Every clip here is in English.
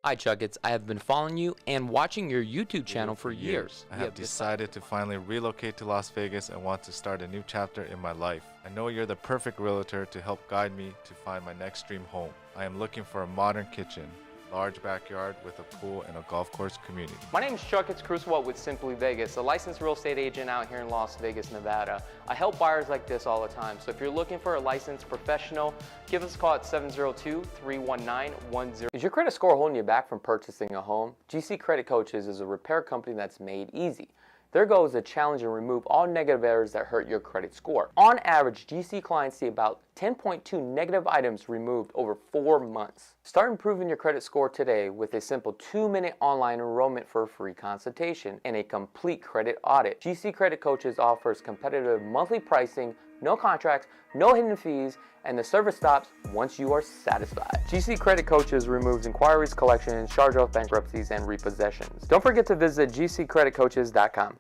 Hi Chakits, I have been following you and watching your YouTube channel for years. I have decided to finally relocate to Las Vegas and want to start a new chapter in my life. I know you're the perfect realtor to help guide me to find my next dream home. I am looking for a modern kitchen, large backyard with a pool and a golf course community. My name is Chakits Krulsawat with Simply Vegas, a licensed real estate agent out here in Las Vegas, Nevada. I help buyers like this all the time, so if you're looking for a licensed professional, give us a call at 702-319-10. Is your credit score holding you back from purchasing a home? GC Credit Coaches is a repair company that's made easy. Their goal is to challenge and remove all negative errors that hurt your credit score. On average, GC clients see about 10.2 negative items removed over 4 months. Start improving your credit score today with a simple 2-minute online enrollment for a free consultation and a complete credit audit. GC Credit Coaches offers competitive monthly pricing, no contracts, no hidden fees, and the service stops once you are satisfied. GC Credit Coaches removes inquiries, collections, charge-off bankruptcies, and repossessions. Don't forget to visit gccreditcoaches.com.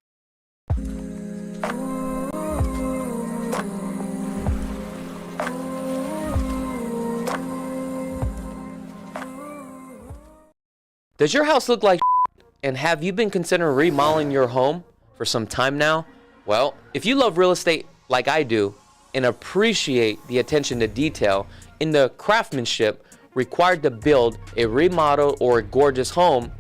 Does your house look like and have you been considering remodeling your home for some time now? Well, if you love real estate like I do and appreciate the attention to detail in the craftsmanship required to build a remodel or a gorgeous home,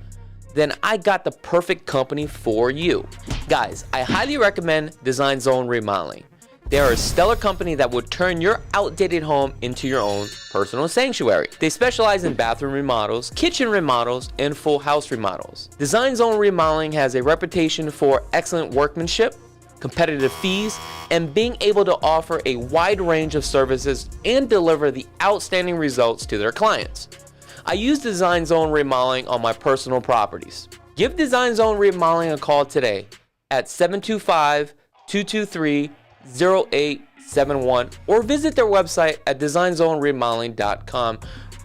then I got the perfect company for you. Guys, I highly recommend Design Zone Remodeling. They are a stellar company that will turn your outdated home into your own personal sanctuary. They specialize in bathroom remodels, kitchen remodels, and full house remodels. Design Zone Remodeling has a reputation for excellent workmanship, competitive fees, and being able to offer a wide range of services and deliver the outstanding results to their clients. I use Design Zone Remodeling on my personal properties. Give Design Zone Remodeling a call today at 725-223-0871 or visit their website at designzoneremodeling.com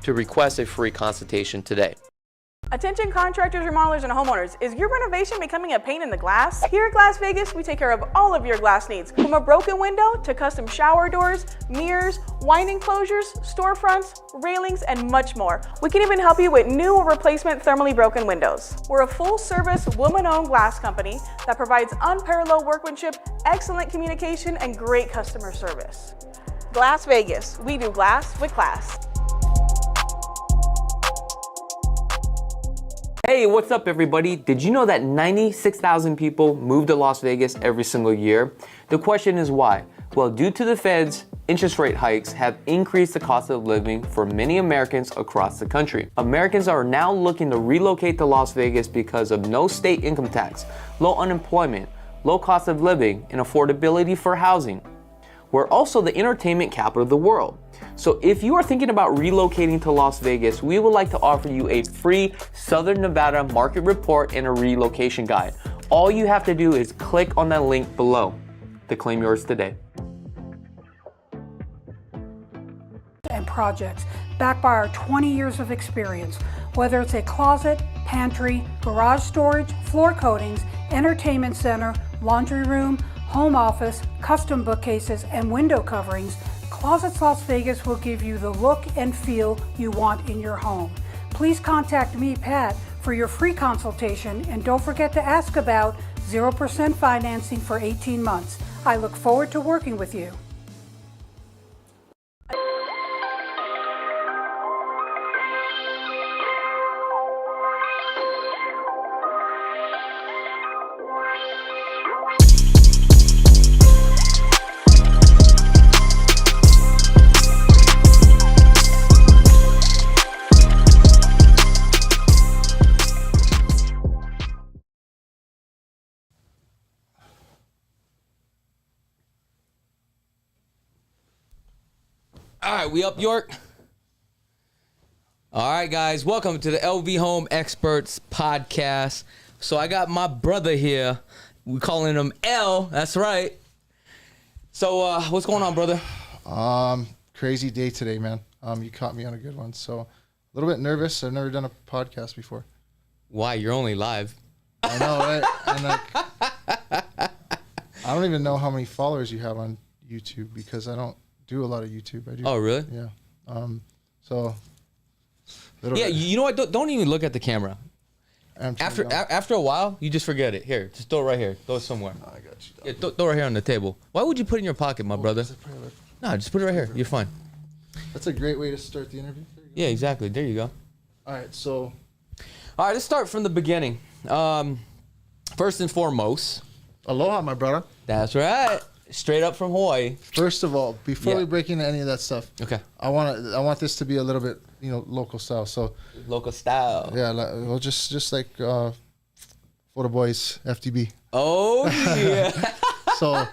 to request a free consultation today. Attention contractors, remodelers, and homeowners. Is your renovation becoming a pain in the glass? Here at Glass Vegas, we take care of all of your glass needs. From a broken window to custom shower doors, mirrors, winding closures, storefronts, railings, and much more. We can even help you with new or replacement thermally broken windows. We're a full-service, woman-owned glass company that provides unparalleled workmanship, excellent communication, and great customer service. Glass Vegas. We do glass with class. Hey, what's up everybody? Did you know that 96,000 people move to Las Vegas every single year? The question is why? Well, due to the Fed's interest rate hikes have increased the cost of living for many Americans across the country. Americans are now looking to relocate to Las Vegas because of no state income tax, low unemployment, low cost of living, and affordability for housing. We're also the entertainment capital of the world. So if you are thinking about relocating to Las Vegas, we would like to offer you a free Southern Nevada market report and a relocation guide. All you have to do is click on that link below to claim yours today. And projects backed by our 20 years of experience. Whether it's a closet, pantry, garage storage, floor coatings, entertainment center, laundry room, home office, custom bookcases, and window coverings, Closets Las Vegas will give you the look and feel you want in your home. Please contact me, Pat, for your free consultation, and don't forget to ask about 0% financing for 18 months. I look forward to working with you. All right, we up, York? All right, guys, welcome to the LV Home Experts podcast. So I got my brother here. We're calling him L. That's right. So what's going on, brother? Crazy day today, man. You caught me on a good one. So a little bit nervous. I've never done a podcast before. Why? You're only live. I know, right? And I don't even know how many followers you have on YouTube because I don't do a lot of YouTube. I do. Oh, really? Yeah. So Little Yeah, bit. you know what? Don't even look at the camera. I'm turned down. After a while, you just forget it. Here, just throw it right here. Throw it somewhere. Oh, I got you. Yeah, throw it right here on the table. Why would you put it in your pocket, my brother? No, just put it right here. You're fine. That's a great way to start the interview. Yeah, exactly. There you go. All right, so All right, let's start from the beginning. First and foremost, aloha, my brother. that's right. Straight up from Hawaii. First of all, before Yeah. we break into any of that stuff, Okay. I want this to be a little bit, local style. So Local style. yeah, well, just like for the boys, FTB. Oh yeah. So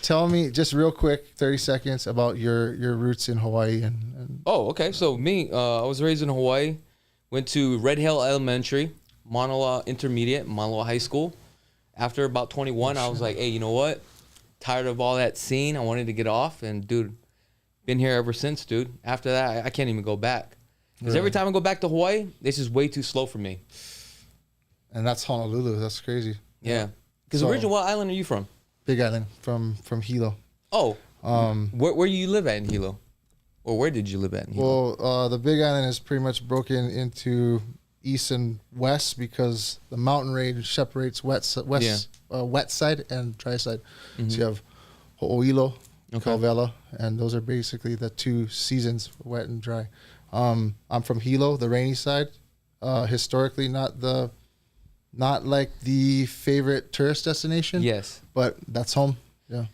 tell me just real quick, 30 seconds about your roots in Hawaii and Oh, okay. So me, I was raised in Hawaii. Went to Red Hill Elementary, Manoa Intermediate, Manoa High School. After about 21, I was like, hey, you know what? Tired of all that scene. I wanted to get off, and dude, been here ever since, dude. After that, I can't even go back. Because every time I go back to Hawaii, this is way too slow for me. and that's Honolulu. That's crazy. Yeah. Because So- originally, what island are you from? Big Island from Hilo. Oh, where you live at in Hilo? Or where did you live at in Hilo? Well, the Big Island is pretty much broken into east and west because the mountain range separates wet side and dry side. So you have Ho'oilo, Calvela, and those are basically the two seasons, wet and dry. I'm from Hilo, the rainy side. Historically, not like the favorite tourist destination. Yes. But that's home. Yeah.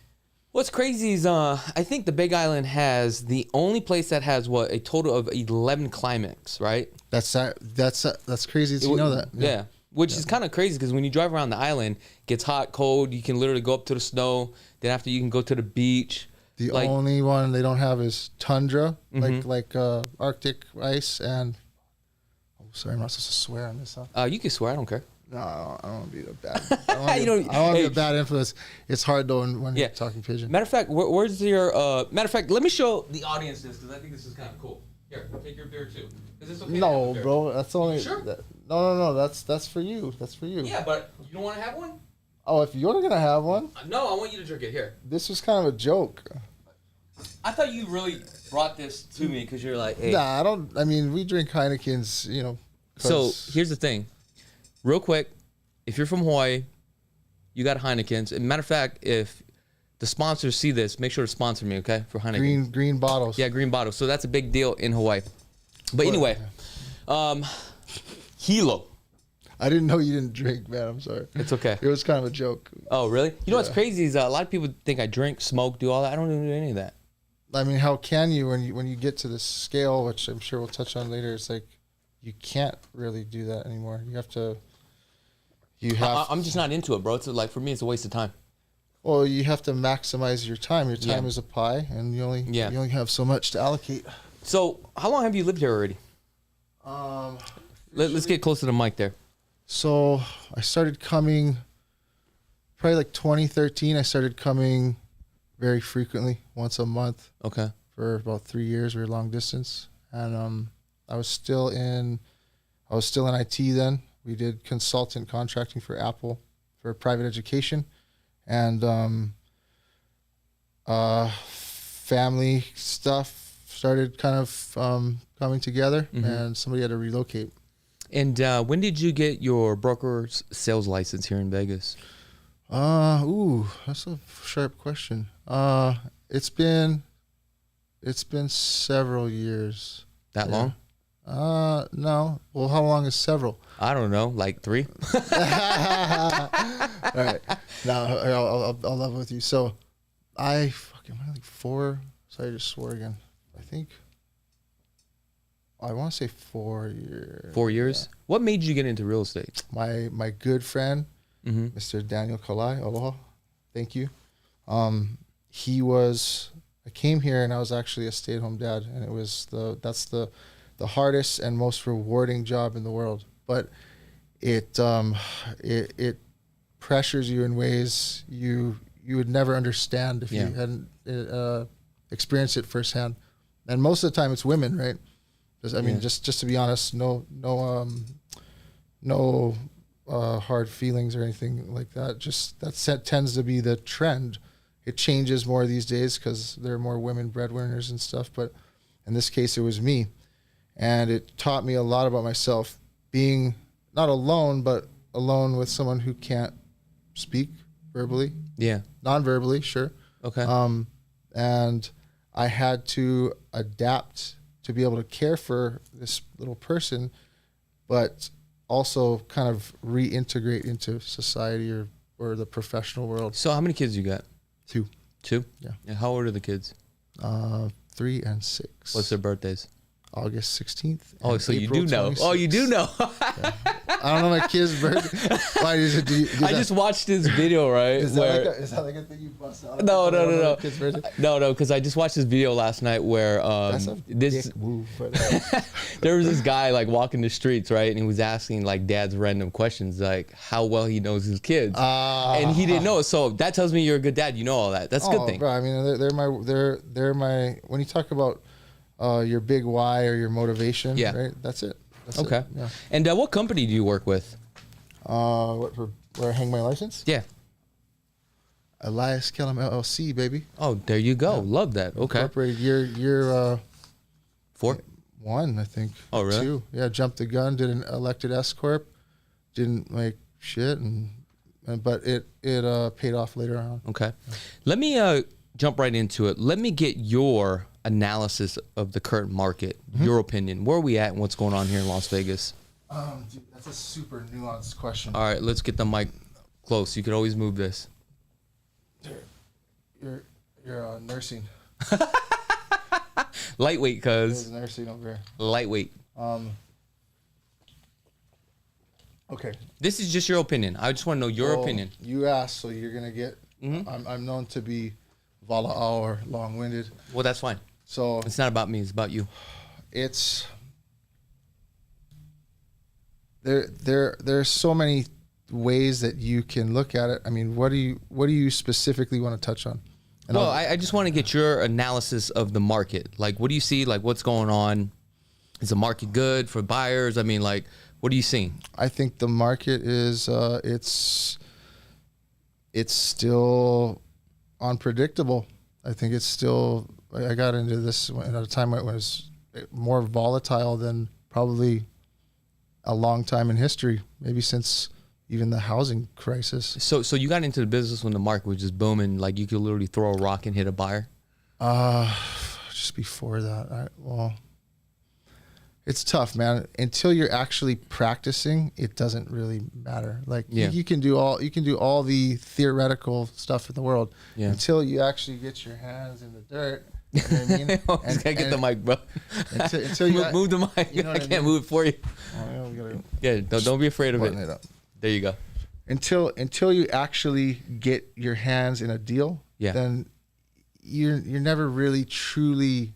What's crazy is I think the Big Island has the only place that has a total of 11 climates, right? That's crazy that you know that. Yeah. Which is kind of crazy because when you drive around the island, it gets hot, cold. You can literally go up to the snow. Then after you can go to the beach. The only one they don't have is tundra, Mm-hmm. like Arctic ice and. Oh, sorry, I'm not supposed to swear on this. Huh? You can swear, I don't care. No, I don't want to be a bad. I don't You don't- want to be hey. a bad influence. It's hard though when Yeah. you're talking pigeon. Matter of fact, where's your matter of fact, let me show the audience this because I think this is kind of cool. Here, take your beer too. Is this okay? to have No, a beer? bro, that's only. Sure? No. That's for you. That's for you. Yeah, but you don't want to have one? Oh, if you're gonna have one, No, I want you to drink it. Here. this was kind of a joke. I thought you really brought this to me because you're like, hey. Nah, I don't. I mean, we drink Heinekens, So 'cause- here's the thing, real quick. If you're from Hawaii, you got Heinekens. And matter of fact, if the sponsors see this, make sure to sponsor me, okay? For Heineken. green bottles. Yeah, green bottles. So that's a big deal in Hawaii. But anyway, Hilo. I didn't know you didn't drink, man. I'm sorry. It's okay. It was kind of a joke. Oh, really? You know what's Yeah. crazy is a lot of people think I drink, smoke, do all that. I don't even do any of that. I mean, how can you when you get to this scale, which I'm sure we'll touch on later? It's like you can't really do that anymore. You have to. I'm just not into it, bro. It's like for me, it's a waste of time. Well, you have to maximize your time. Your time Yeah. is a pie, and you only have so much to allocate. So how long have you lived here already? Let's get close to the mic there. So I started coming, probably like 2013. I started coming very frequently, once a month Okay. for about 3 years. We were long distance, and I was still in IT then. We did consultant contracting for Apple for private education, and family stuff started kind of coming together, and somebody had to relocate. And when did you get your broker's sales license here in Vegas? That's a sharp question. It's been several years. That long? No. Well, how long is several? I don't know, like 3. All right. Now I'll level with you. So, am I like 4? Sorry, I just swore again. I want to say 4 years. 4 years? What made you get into real estate? My good friend, Mr. Daniel Kalai, aloha, thank you. I came here and I was actually a stay-at-home dad, and that's the hardest and most rewarding job in the world. But it pressures you in ways you would never understand if you hadn't experienced it firsthand. And most of the time, it's women, right? Just to be honest, no hard feelings or anything like that. Just that tends to be the trend. It changes more these days because there are more women breadwinners and stuff. But in this case, it was me, And it taught me a lot about myself, being not alone, but alone with someone who can't speak verbally. Yeah. Non-verbally, sure. Okay. And I had to adapt to be able to care for this little person, but also kind of reintegrate into society or the professional world. So how many kids you got? 2. 2? Yeah. And how old are the kids? 3 and 6. What's their birthdays? August 16th. Oh, and so you April do know. 26th. Oh, you do know. Yeah. I don't know my kid's birthday. Why is it? I just watched this video, right? Is that like a thing you bust out? No, Kid's birthday? no, because I just watched this video last night where That's a dick move. But, there was this guy like walking the streets, right, and he was asking like dads random questions, like how well he knows his kids, and he didn't know. So that tells me you're a good dad. You know all that. That's a good thing. Bro, I mean, they're my. When you talk about your big why or your motivation, Yeah. right? That's it. That's Okay. It. Yeah. And what company do you work with? Where I hang my license? Yeah. Elias Kellum LLC, baby. Oh, there you go. Love that. Okay. Incorporated year 4? 1, I think. Oh, really? 2. Yeah, jumped the gun. Did an elected S corp. Didn't make shit, but it paid off later on. Okay. Let me jump right into it. Let me get your analysis of the current market, your opinion. Where are we at and what's going on here in Las Vegas? Dude, that's a super nuanced question. All right, let's get the mic close. You could always move this. You're nursing. Lightweight, cuz. There's nursing over here. Lightweight. Okay. This is just your opinion. I just want to know your opinion. You asked, so you're gonna get. I'm known to be volatile or long-winded. Well, that's fine. So It's not about me. It's about you. it's there's so many ways that you can look at it. I mean, what do you specifically want to touch on? And Well, I just want to get your analysis of the market. Like, what do you see? Like, what's going on? Is the market good for buyers? I mean, like, what are you seeing? I think the market is it's still unpredictable. I think it's still. I got into this at a time when it was more volatile than probably a long time in history, maybe since even the housing crisis. So you got into the business when the market was just booming, like you could literally throw a rock and hit a buyer? Just before that, it's tough, man. Until you're actually practicing, it doesn't really matter. Like you can do all the theoretical stuff in the world until you actually get your hands in the dirt. You know what I mean? I just gotta get the mic, bro. Until you move the mic. You know I what can't I mean? move it for you. Yeah, Don't be afraid of it. it up. There you go. Until you actually get your hands in a deal, then you're never really truly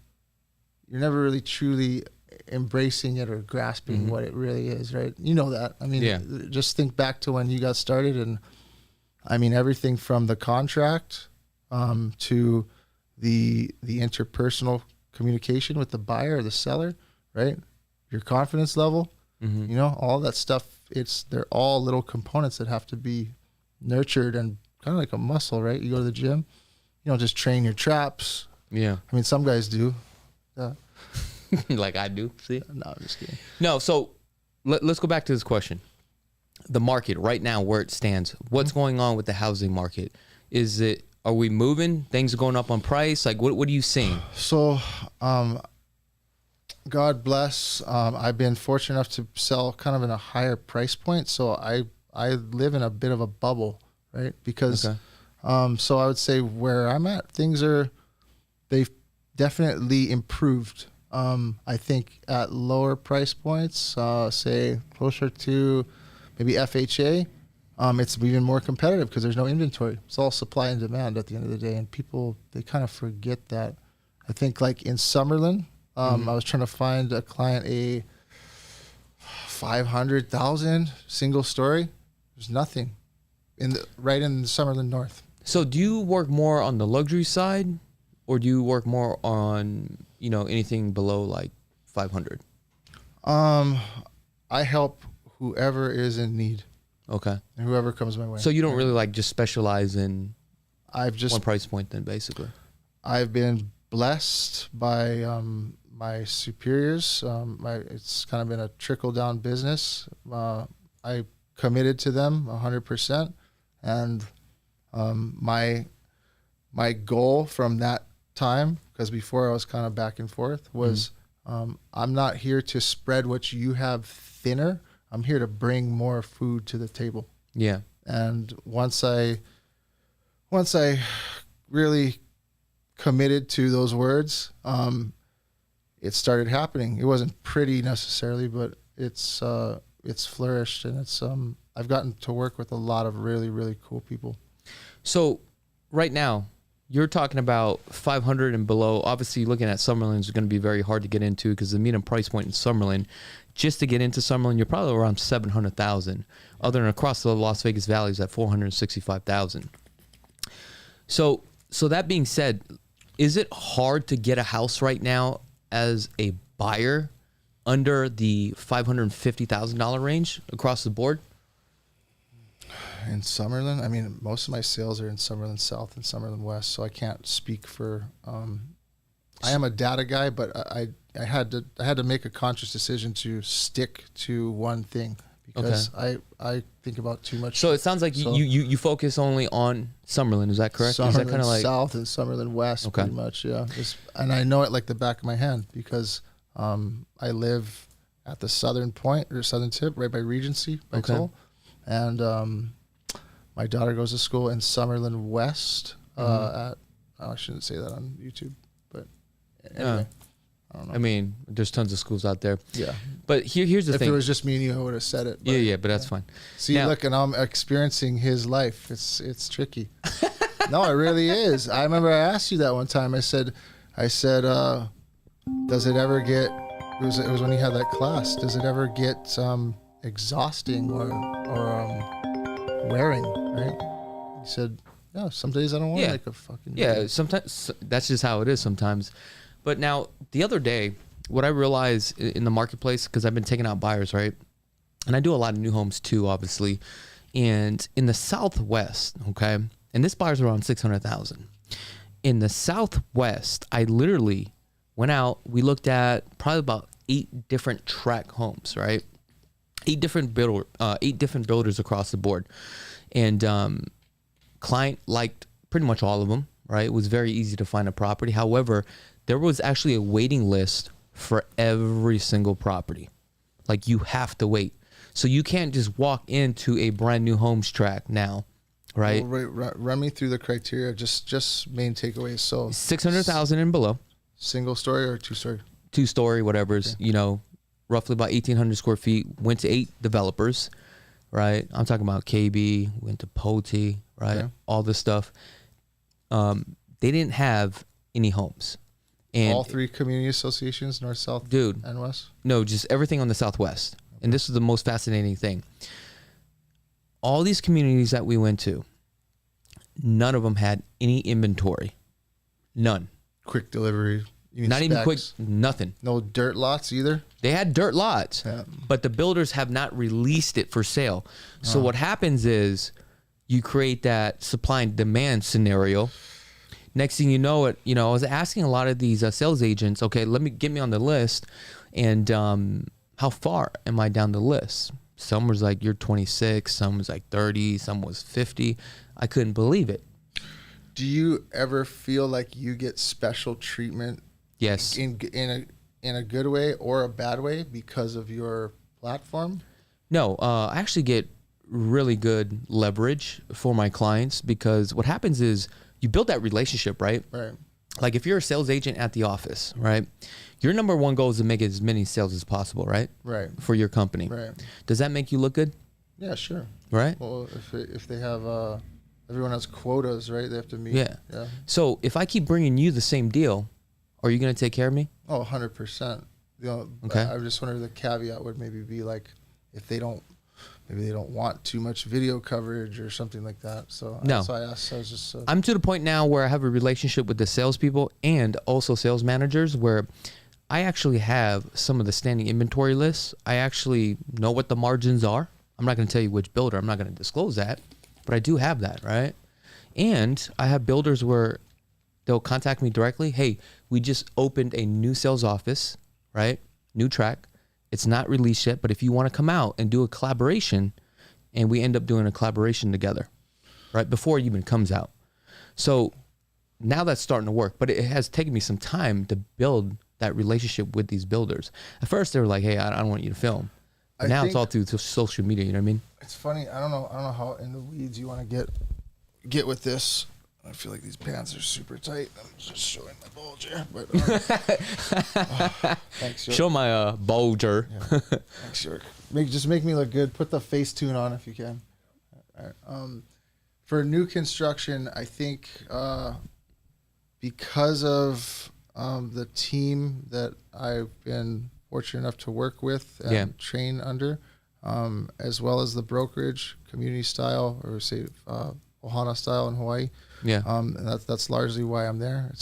embracing it or grasping what it really is, right? You know that. I mean, just think back to when you got started, and I mean everything from the contract to the interpersonal communication with the buyer or the seller, right? Your confidence level, you know, all that stuff. They're all little components that have to be nurtured and kind of like a muscle, right? You go to the gym, you don't just train your traps. Yeah. I mean, some guys do. Like I do. See? No, I'm just kidding. No. So let's go back to this question. The market right now, where it stands. What's going on with the housing market? Are we moving? Things are going up on price? Like, what are you seeing? So, God bless. I've been fortunate enough to sell kind of in a higher price point. So I live in a bit of a bubble, right? Because, so I would say where I'm at, they've definitely improved. I think at lower price points, say closer to maybe FHA, it's even more competitive because there's no inventory. It's all supply and demand at the end of the day. And people, they kind of forget that. I think like in Summerlin, I was trying to find a client a 500,000 single story. There's nothing right in Summerlin North. So do you work more on the luxury side, or do you work more on, anything below like 500? I help whoever is in need. Okay. And whoever comes my way. So you don't really like just specialize in one price point then, basically. I've been blessed by my superiors. It's kind of been a trickle down business. I committed to them 100%, and my goal from that time, because before I was kind of back and forth, was I'm not here to spread what you have thinner. I'm here to bring more food to the table. Yeah. And once I really committed to those words, it started happening. It wasn't pretty necessarily, but it's flourished, and it's I've gotten to work with a lot of really, really cool people. So right now, you're talking about 500 and below. Obviously, looking at Summerlin is going to be very hard to get into because the median price point in Summerlin, just to get into Summerlin, you're probably around 700,000. Other than across the Las Vegas Valley is at 465,000. So that being said, is it hard to get a house right now as a buyer under the $550,000 range across the board? In Summerlin, I mean, most of my sales are in Summerlin South and Summerlin West, so I can't speak for. I am a data guy, but I had to make a conscious decision to stick to one thing because I think about too much. So it sounds like you focus only on Summerlin. Is that correct? Summerlin is that kind of like South and Summerlin West, pretty much. Yeah, and I know it like the back of my hand because I live at the southern point or southern tip, right by Regency, by Toll, and my daughter goes to school in Summerlin West. I shouldn't say that on YouTube, but anyway, I don't know. I mean, there's tons of schools out there. Yeah, but here's the thing. If it was just me and you, I would have said it. But, yeah, but that's fine. See, now, look, and I'm experiencing his life. It's tricky. No, it really is. I remember I asked you that one time. I said, does it ever get? It was when you had that class. Does it ever get exhausting or wearing? Right? He said, yeah. Some days I don't want to make a fucking. Yeah, sometimes that's just how it is. Sometimes, but now the other day, what I realized in the marketplace, because I've been taking out buyers, right, and I do a lot of new homes too, obviously, and in the Southwest, okay, and this buyer's around 600,000. In the Southwest, I literally went out. We looked at probably about 8 different tract homes, right? 8 different builders across the board, and client liked pretty much all of them, right? It was very easy to find a property. However, there was actually a waiting list for every single property. Like, you have to wait. So you can't just walk into a brand new homes tract now, right? Well, run me through the criteria, just main takeaways. So 600,000 and below. Single story or 2-story? 2-story, whatever's, roughly about 1,800 square feet. Went to 8 developers, right? I'm talking about KB, went to Poti, right? Okay. All this stuff. They didn't have any homes. And all 3 community associations, north, south, dude, and west? No, just everything on the Southwest. Okay. And this is the most fascinating thing. All these communities that we went to, none of them had any inventory. None. Quick delivery. Not even quick, nothing. No dirt lots either? They had dirt lots, but the builders have not released it for sale. So what happens is you create that supply and demand scenario. Next thing you know, I was asking a lot of these sales agents, okay, get me on the list, and how far am I down the list? Some was like, you're 26, some was like 30, some was 50. I couldn't believe it. Do you ever feel like you get special treatment? Yes. In a good way or a bad way because of your platform? No, I actually get really good leverage for my clients because what happens is you build that relationship, right? Right. Like if you're a sales agent at the office, right? Your number one goal is to make as many sales as possible, right? Right. For your company. Right. Does that make you look good? Yeah, sure. Right? Well, if they have everyone has quotas, right? They have to meet. Yeah. So if I keep bringing you the same deal, are you going to take care of me? Oh, 100%. Okay. I just wonder the caveat would maybe be like if they don't want too much video coverage or something like that. So no. So I asked. I was just. I'm to the point now where I have a relationship with the salespeople and also sales managers where I actually have some of the standing inventory lists. I actually know what the margins are. I'm not going to tell you which builder. I'm not going to disclose that, but I do have that, right? And I have builders where they'll contact me directly. Hey, We just opened a new sales office, right? New track. It's not released yet, but if you want to come out and do a collaboration, and we end up doing a collaboration together, right? Before it even comes out. So now that's starting to work, but it has taken me some time to build that relationship with these builders. At first they were like, hey, I don't want you to film. But now it's all through social media, you know what I mean? It's funny. I don't know how in the weeds you want to get with this. I feel like these pants are super tight. I'm just showing my bulge here. But, thanks, York. Show my bulger. Yeah. Thanks, York. Just make me look good. Put the Facetune on if you can. All right. For new construction, I think because of the team that I've been fortunate enough to work with and train under, as well as the brokerage, community style, or say Ohana style in Hawaii. Yeah. And that's largely why I'm there.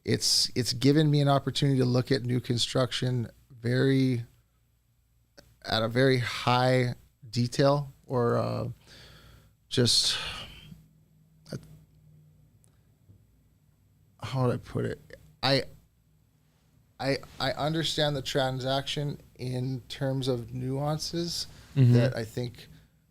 It's given me an opportunity to look at new construction at a very high detail, or just how would I put it? I understand the transaction in terms of nuances that I think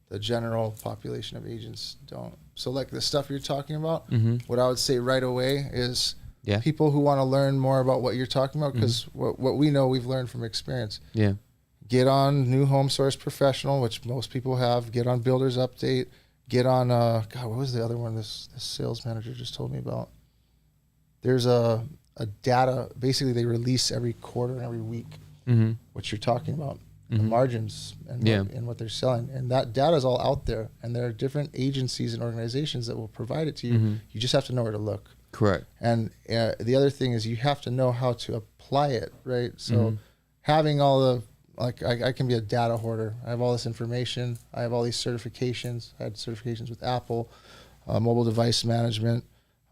the general population of agents don't. So like the stuff you're talking about, what I would say right away is people who want to learn more about what you're talking about, because what we know, we've learned from experience. Yeah. Get on New Home Source Professional, which most people have. Get on Builders Update. Get on, God, what was the other one this sales manager just told me about? There's a data, basically they release every quarter and every week what you're talking about, the margins and what they're selling. And that data is all out there. And there are different agencies and organizations that will provide it to you. You just have to know where to look. Correct. And the other thing is you have to know how to apply it, right? So having all the, like I can be a data hoarder. I have all this information. I have all these certifications. I had certifications with Apple, mobile device management,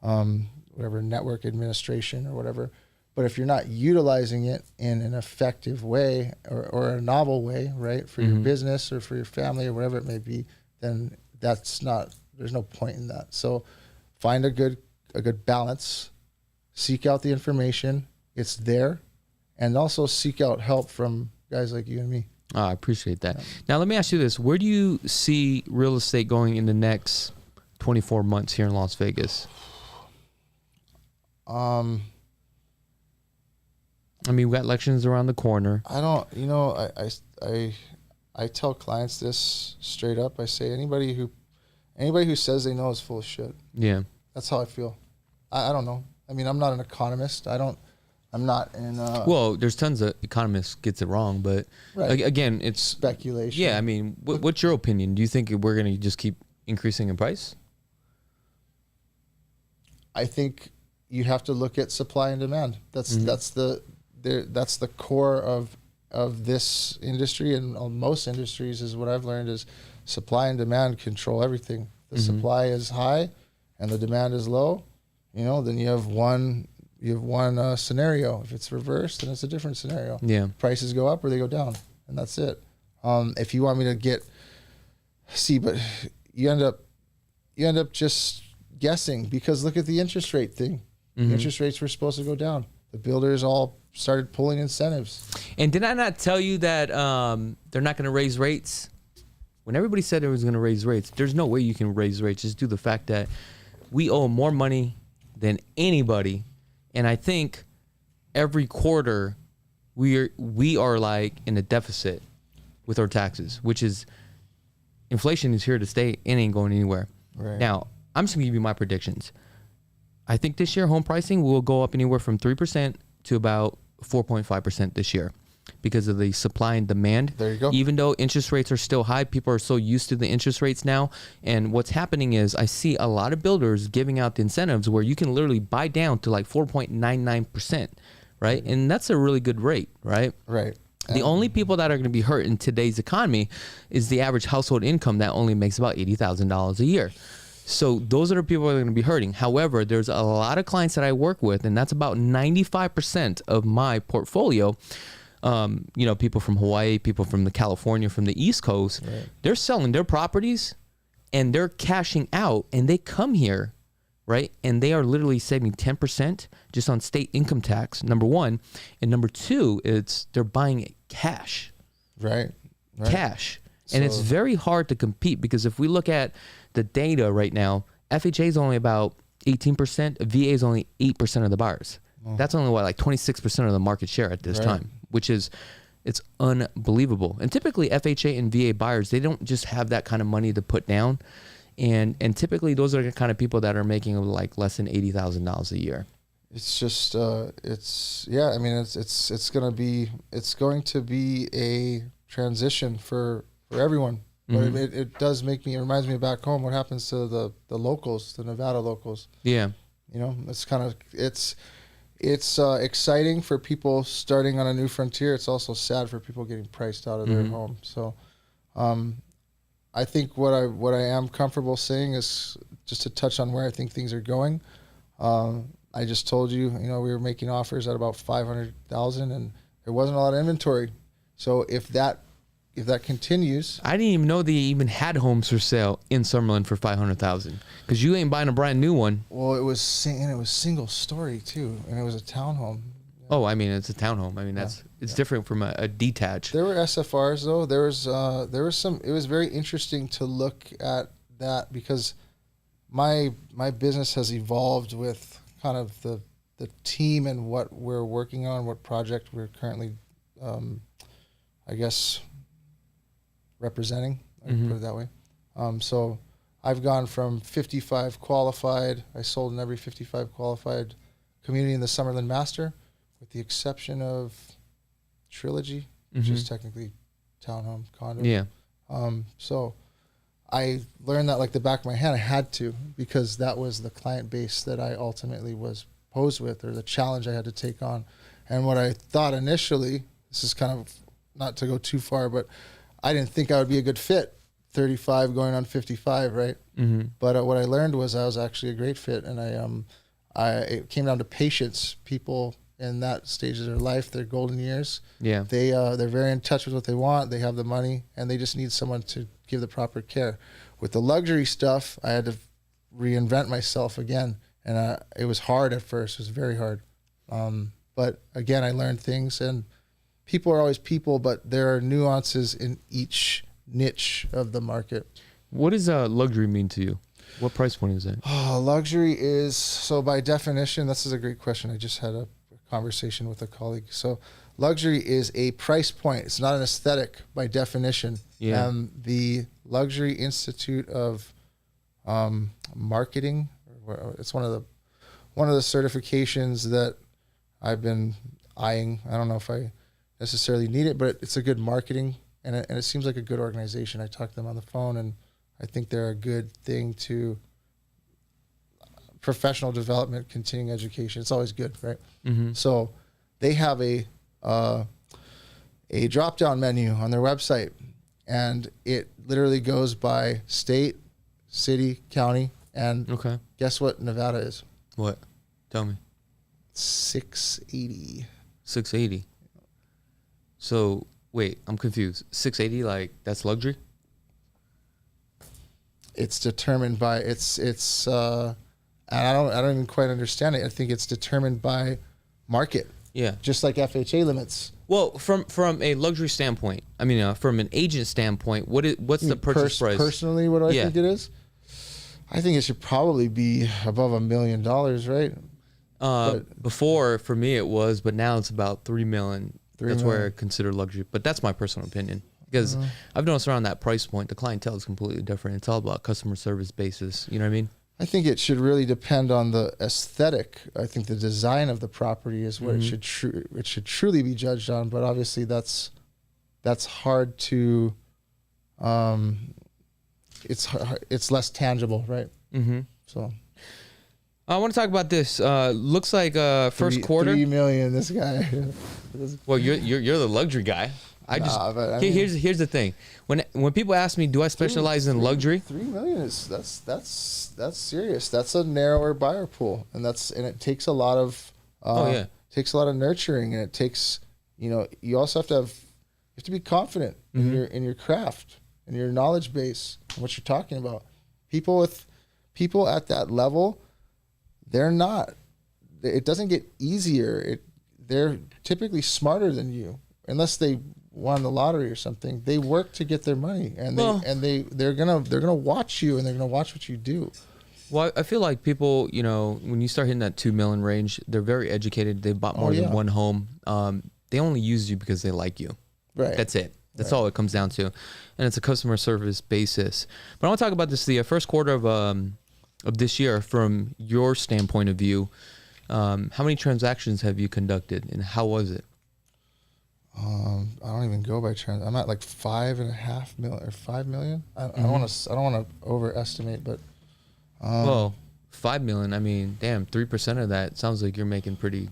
whatever, network administration or whatever. But if you're not utilizing it in an effective way or a novel way, right, for your business or for your family or whatever it may be, then there's no point in that. So find a good balance, seek out the information. It's there, and also seek out help from guys like you and me. Oh, I appreciate that. Yeah. Now, let me ask you this. Where do you see real estate going in the next 24 months here in Las Vegas? I mean, we got elections around the corner. I tell clients this straight up. I say anybody who says they know is full of shit. Yeah. That's how I feel. I don't know. I mean, I'm not an economist. I'm not in. Well, there's tons of economists gets it wrong, but again, it's speculation. Yeah, I mean, what's your opinion? Do you think we're going to just keep increasing in price? I think you have to look at supply and demand. That's the core of this industry, and most industries is what I've learned is supply and demand control everything. The supply is high, and the demand is low. Then you have one scenario. If it's reversed, then it's a different scenario. Yeah. Prices go up or they go down, and that's it. If you want me to but you end up just guessing, because look at the interest rate thing. The interest rates were supposed to go down. The builders all started pulling incentives. And did I not tell you that they're not going to raise rates? When everybody said they was going to raise rates, there's no way you can raise rates just due to the fact that we owe more money than anybody. And I think every quarter we are like in a deficit with our taxes, which is inflation is here to stay. It ain't going anywhere. Right. Now, I'm just going to give you my predictions. I think this year home pricing will go up anywhere from 3% to about 4.5% this year because of the supply and demand. There you go. Even though interest rates are still high, people are so used to the interest rates now. And what's happening is I see a lot of builders giving out the incentives where you can literally buy down to like 4.99%, right? And that's a really good rate, right? Right. The only people that are going to be hurt in today's economy is the average household income that only makes about $80,000 a year. So those are the people that are going to be hurting. However, there's a lot of clients that I work with, and that's about 95% of my portfolio. People from Hawaii, people from California, from the East Coast, right. They're selling their properties and they're cashing out, and they come here right? And they are literally saving 10% just on state income tax, number one. And number two, they're buying it cash. Right. Cash. And it's very hard to compete because if we look at the data right now, FHA is only about 18%, VA is only 8% of the buyers. That's only like 26% of the market share at this time, which is, it's unbelievable. And typically FHA and VA buyers, they don't just have that kind of money to put down. And typically those are the kind of people that are making like less than $80,000 a year. It's just, it's going to be a transition for everyone. But it reminds me back home, what happens to the locals, the Nevada locals. Yeah. You know, it's exciting for people starting on a new frontier. It's also sad for people getting priced out of their home. So, I think what I am comfortable saying is just to touch on where I think things are going. I just told you, we were making offers at about 500,000 and there wasn't a lot of inventory. So if that continues, I didn't even know they even had homes for sale in Summerlin for 500,000 because you ain't buying a brand new one. Well, it was single story too, and it was a townhome. Oh, I mean, it's a townhome. I mean, it's different from a detached. There were SFRs though. There was some. It was very interesting to look at that because my business has evolved with kind of the team and what we're working on, what project we're currently, I guess, representing. I can put it that way. So I've gone from 55 qualified. I sold in every 55 qualified community in the Summerlin Master, with the exception of Trilogy, which is technically townhome condo. Yeah. So I learned that like the back of my hand. I had to, because that was the client base that I ultimately was posed with, or the challenge I had to take on. And what I thought initially, this is kind of not to go too far, but I didn't think I would be a good fit, 35 going on 55, right? But what I learned was I was actually a great fit, and it came down to patience. People in that stage of their life, their golden years, they're very in touch with what they want. They have the money, and they just need someone to give the proper care. With the luxury stuff, I had to reinvent myself again, and it was hard at first. It was very hard. But again, I learned things, and people are always people, but there are nuances in each niche of the market. What does luxury mean to you? What price point is it? Luxury is, so by definition, this is a great question. I just had a conversation with a colleague. So luxury is a price point. It's not an aesthetic by definition. Yeah. The Luxury Institute of Marketing, it's one of the certifications that I've been eyeing. I don't know if I necessarily need it, but it's a good marketing, and it seems like a good organization. I talked to them on the phone, and I think they're a good thing to professional development, continuing education. It's always good, right? So they have a drop-down menu on their website, and it literally goes by state, city, county, and guess what Nevada is? What? Tell me. 680. 680. So wait, I'm confused. 680, like that's luxury? It's determined by and I don't even quite understand it. I think it's determined by market. Yeah. Just like FHA limits. Well, from a luxury standpoint, I mean, from an agent standpoint, what's the purchase price? Personally, what do I think it is? I think it should probably be above $1 million, right? Before, for me, it was, but now it's about $3 million. That's where I consider luxury. But that's my personal opinion. Because I've noticed around that price point, the clientele is completely different. It's all about customer service basis. You know what I mean? I think it should really depend on the aesthetic. I think the design of the property is what it should truly be judged on. But obviously, that's hard to. It's less tangible, right? So. I want to talk about this. Looks like first quarter. $3 million. This guy. Well, you're the luxury guy. Here's the thing. When people ask me, do I specialize in luxury? $3 million is that's serious. That's a narrower buyer pool, and it takes a lot of takes a lot of nurturing, and it takes you also have to be confident in your craft and your knowledge base and what you're talking about. People at that level, they're not. It doesn't get easier. They're typically smarter than you, unless they won the lottery or something. They work to get their money, and they're gonna watch you, and they're gonna watch what you do. Well, I feel like people, you know, when you start hitting that 2 million range, they're very educated. They've bought more than one home. They only use you because they like you. Right. That's it. That's all it comes down to, and it's a customer service basis. But I want to talk about this the first quarter of this year from your standpoint of view. How many transactions have you conducted, and how was it? I don't even go by trends. I'm at like 5.5 million or 5 million. I don't want to overestimate, but well, 5 million. I mean, damn, 3% of that sounds like you're making pretty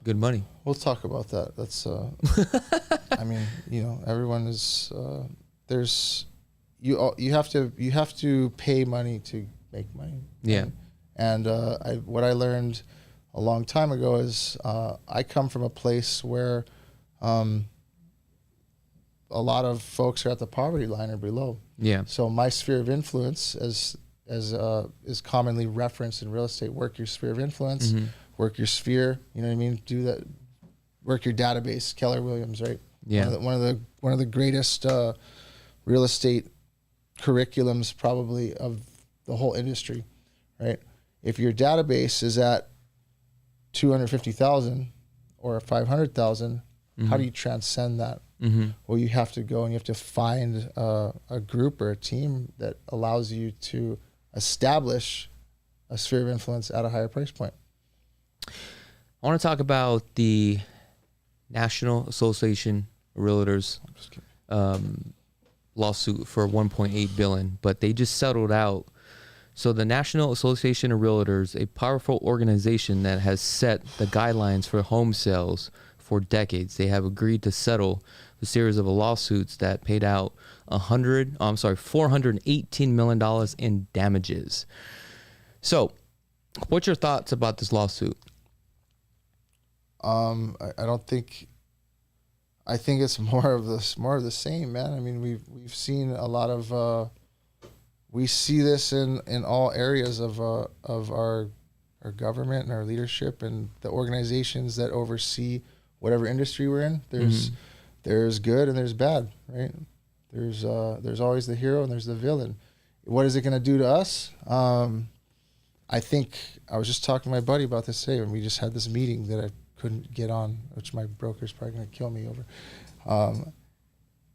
good money. We'll talk about that. That's I mean, you know, everyone is there's you have to pay money to make money. Yeah. And what I learned a long time ago is I come from a place where a lot of folks are at the poverty line or below. Yeah. So my sphere of influence, as is commonly referenced in real estate, work your sphere of influence, work your sphere. You know what I mean? Do that. Work your database. Keller Williams, right? Yeah. One of the greatest real estate curriculums probably of the whole industry, right? If your database is at 250,000 or 500,000, how do you transcend that? Well, you have to go and you have to find a group or a team that allows you to establish a sphere of influence at a higher price point. I want to talk about the National Association of Realtors lawsuit for $1.8 billion, but they just settled out. So the National Association of Realtors, a powerful organization that has set the guidelines for home sales for decades, they have agreed to settle the series of lawsuits that paid out $418 million in damages. So, what's your thoughts about this lawsuit? I don't think. I think it's more of the same, man. I mean, we've seen a lot of. We see this in all areas of our government and our leadership and the organizations that oversee whatever industry we're in. There's good and there's bad, right? There's always the hero and there's the villain. What is it going to do to us? I think I was just talking to my buddy about this today, and we just had this meeting that I couldn't get on, which my broker's probably going to kill me over.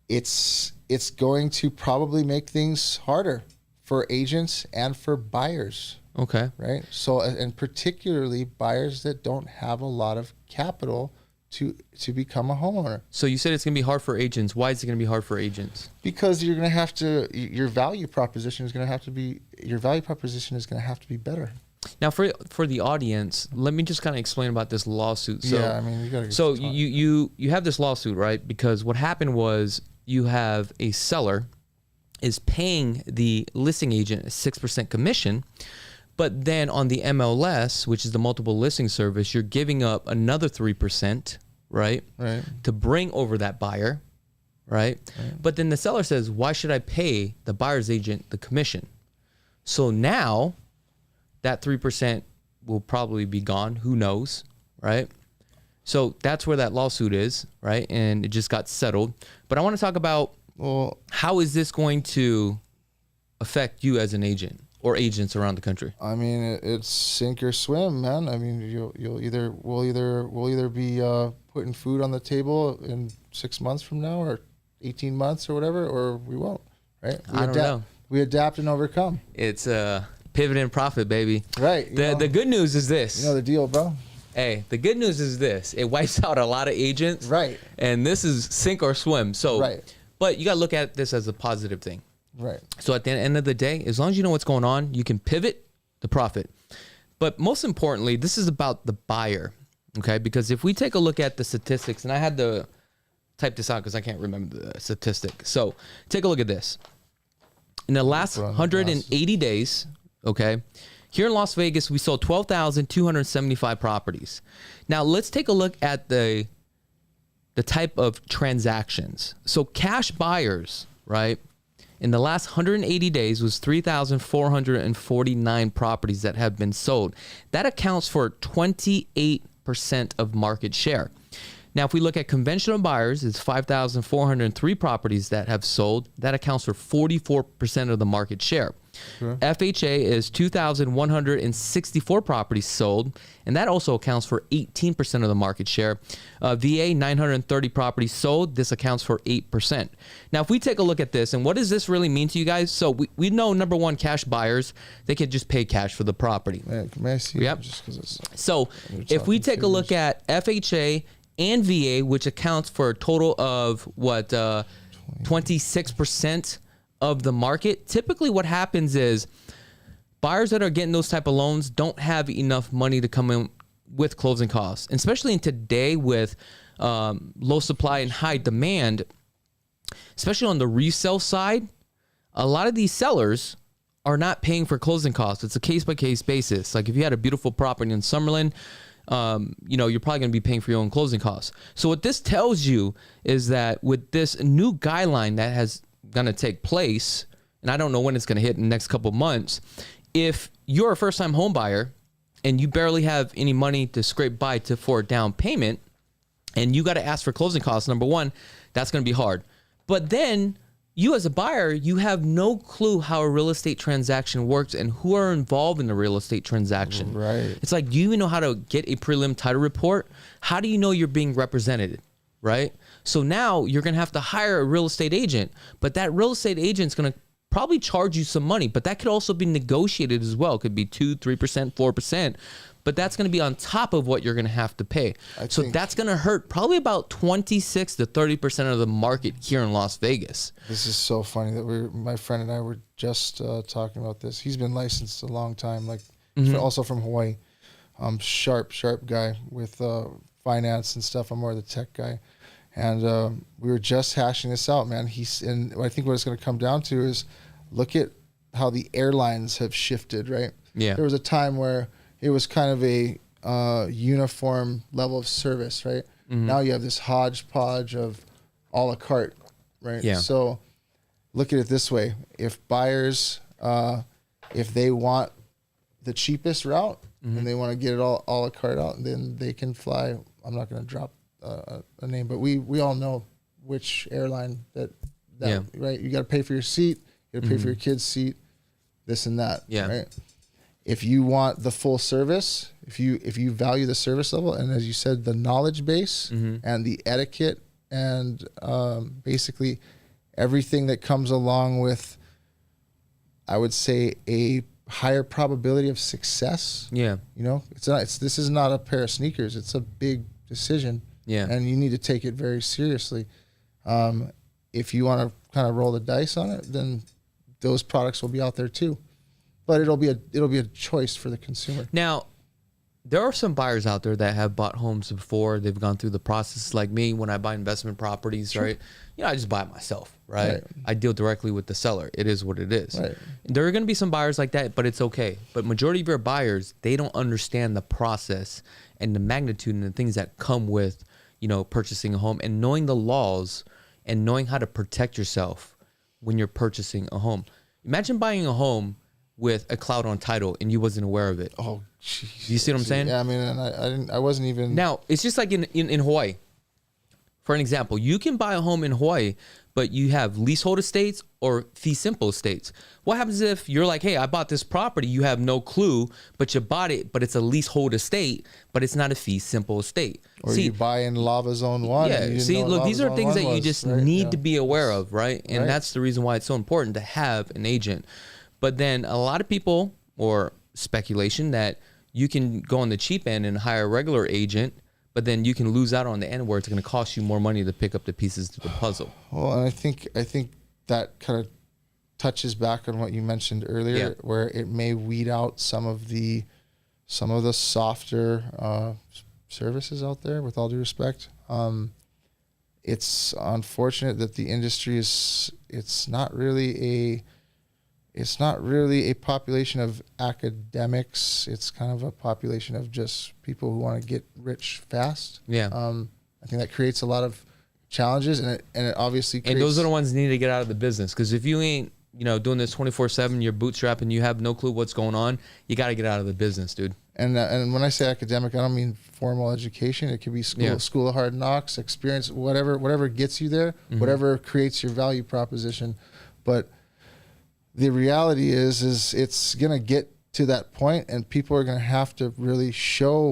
It's going to probably make things harder for agents and for buyers. Okay. Right. So, and particularly buyers that don't have a lot of capital to become a homeowner. So you said it's going to be hard for agents. Why is it going to be hard for agents? Because you're going to have to, your value proposition is going to have to be better. Now, for the audience, let me just kind of explain about this lawsuit. So, yeah, I mean, you got to. So you have this lawsuit, right? Because what happened was you have a seller is paying the listing agent a 6% commission, but then on the MLS, which is the multiple listing service, you're giving up another 3%, right? Right. To bring over that buyer, right? But then the seller says, why should I pay the buyer's agent the commission? So now that 3% will probably be gone. Who knows, right? So that's where that lawsuit is, right? And it just got settled. But I want to talk about, well, how is this going to affect you as an agent or agents around the country? I mean, it's sink or swim, man. I mean, we'll either be putting food on the table in 6 months from now, or 18 months, or whatever, or we won't. Right? I don't know. We adapt and overcome. It's pivot and profit, baby. Right. The good news is this. You know the deal, bro. Hey, the good news is this. It wipes out a lot of agents. Right. And this is sink or swim. So, right. But you got to look at this as a positive thing. Right. So at the end of the day, as long as you know what's going on, you can pivot the profit. But most importantly, this is about the buyer, okay? Because if we take a look at the statistics, and I had to type this out because I can't remember the statistic. So take a look at this. In the last 180 days, okay, here in Las Vegas, we sold 12,275 properties. Now let's take a look at the type of transactions. So cash buyers, right? in the last 180 days was 3,449 properties that have been sold. That accounts for 28% of market share. Now, if we look at conventional buyers, it's 5,403 properties that have sold. That accounts for 44% of the market share. Sure. FHA is 2,164 properties sold, and that also accounts for 18% of the market share. VA, 930 properties sold. This accounts for 8%. Now, if we take a look at this, and what does this really mean to you guys? So we know, number one, cash buyers, they can just pay cash for the property. May I see? Yep. Just 'cause it's, so if we take a look at FHA and VA, which accounts for a total of 26% of the market, typically what happens is buyers that are getting those type of loans don't have enough money to come in with closing costs, especially in today with low supply and high demand, especially on the resale side. A lot of these sellers are not paying for closing costs. It's a case-by-case basis. Like if you had a beautiful property in Summerlin, you're probably going to be paying for your own closing costs. So what this tells you is that with this new guideline that has going to take place, and I don't know when it's going to hit in the next couple of months, if you're a first-time home buyer and you barely have any money to scrape by for a down payment, and you got to ask for closing costs, number one, that's going to be hard. But then you as a buyer, you have no clue how a real estate transaction works and who are involved in the real estate transaction. Right. It's like, do you even know how to get a prelim title report? How do you know you're being represented? Right? So now you're going to have to hire a real estate agent, but that real estate agent's going to probably charge you some money, but that could also be negotiated as well. It could be 2%, 3%, 4%, but that's going to be on top of what you're going to have to pay. So that's going to hurt probably about 26 to 30% of the market here in Las Vegas. This is so funny that my friend and I were just talking about this. He's been licensed a long time, also from Hawaii. Sharp guy with finance and stuff. I'm more the tech guy. And we were just hashing this out, man. And I think what it's going to come down to is look at how the airlines have shifted, right? Yeah. There was a time where it was kind of a uniform level of service, right? Mm-hmm. Now you have this hodgepodge of a la carte, right? Yeah. So look at it this way. If buyers, if they want the cheapest route and they want to get it all a la carte out, then they can fly. I'm not going to drop a name, but we all know which airline that right? You got to pay for your seat, you got to pay for your kid's seat, this and that, right? If you want the full service, if you value the service level, and as you said, the knowledge base and the etiquette and basically everything that comes along with, I would say, a higher probability of success. Yeah, this is not a pair of sneakers. It's a big decision. Yeah, and you need to take it very seriously. If you want to kind of roll the dice on it, then those products will be out there too. But it'll be a choice for the consumer. Now, there are some buyers out there that have bought homes before. They've gone through the process, like me when I buy investment properties, right? I just buy it myself, right? I deal directly with the seller. It is what it is. Right. There are going to be some buyers like that, but it's okay. But majority of your buyers, they don't understand the process and the magnitude and the things that come with, purchasing a home and knowing the laws and knowing how to protect yourself when you're purchasing a home. Imagine buying a home with a cloud on title and you wasn't aware of it. Oh, jeez. You see what I'm saying? Yeah, I mean, and I wasn't even. Now, it's just like in Hawaii. For an example, you can buy a home in Hawaii, but you have leasehold estates or fee simple estates. What happens if you're like, hey, I bought this property, you have no clue, but you bought it, but it's a leasehold estate, but it's not a fee simple estate. Or you buy in Lava Zone 1. Yeah, see, look, these are things that you just need to be aware of, right? And that's the reason why it's so important to have an agent. But then a lot of people, or speculation, that you can go on the cheap end and hire a regular agent, but then you can lose out on the end where it's going to cost you more money to pick up the pieces to the puzzle. Well, and I think that kind of touches back on what you mentioned earlier, where it may weed out some of the softer services out there. With all due respect, it's unfortunate that the industry it's not really a population of academics. It's kind of a population of just people who want to get rich fast. Yeah. I think that creates a lot of challenges, and it obviously creates, And those are the ones that need to get out of the business, because if you ain't, you know, doing this 24/7, you're bootstrapping, you have no clue what's going on, you got to get out of the business, dude. And when I say academic, I don't mean formal education. It could be school of hard knocks, experience, whatever gets you there, whatever creates your value proposition. But the reality is it's gonna get to that point, and people are gonna have to really show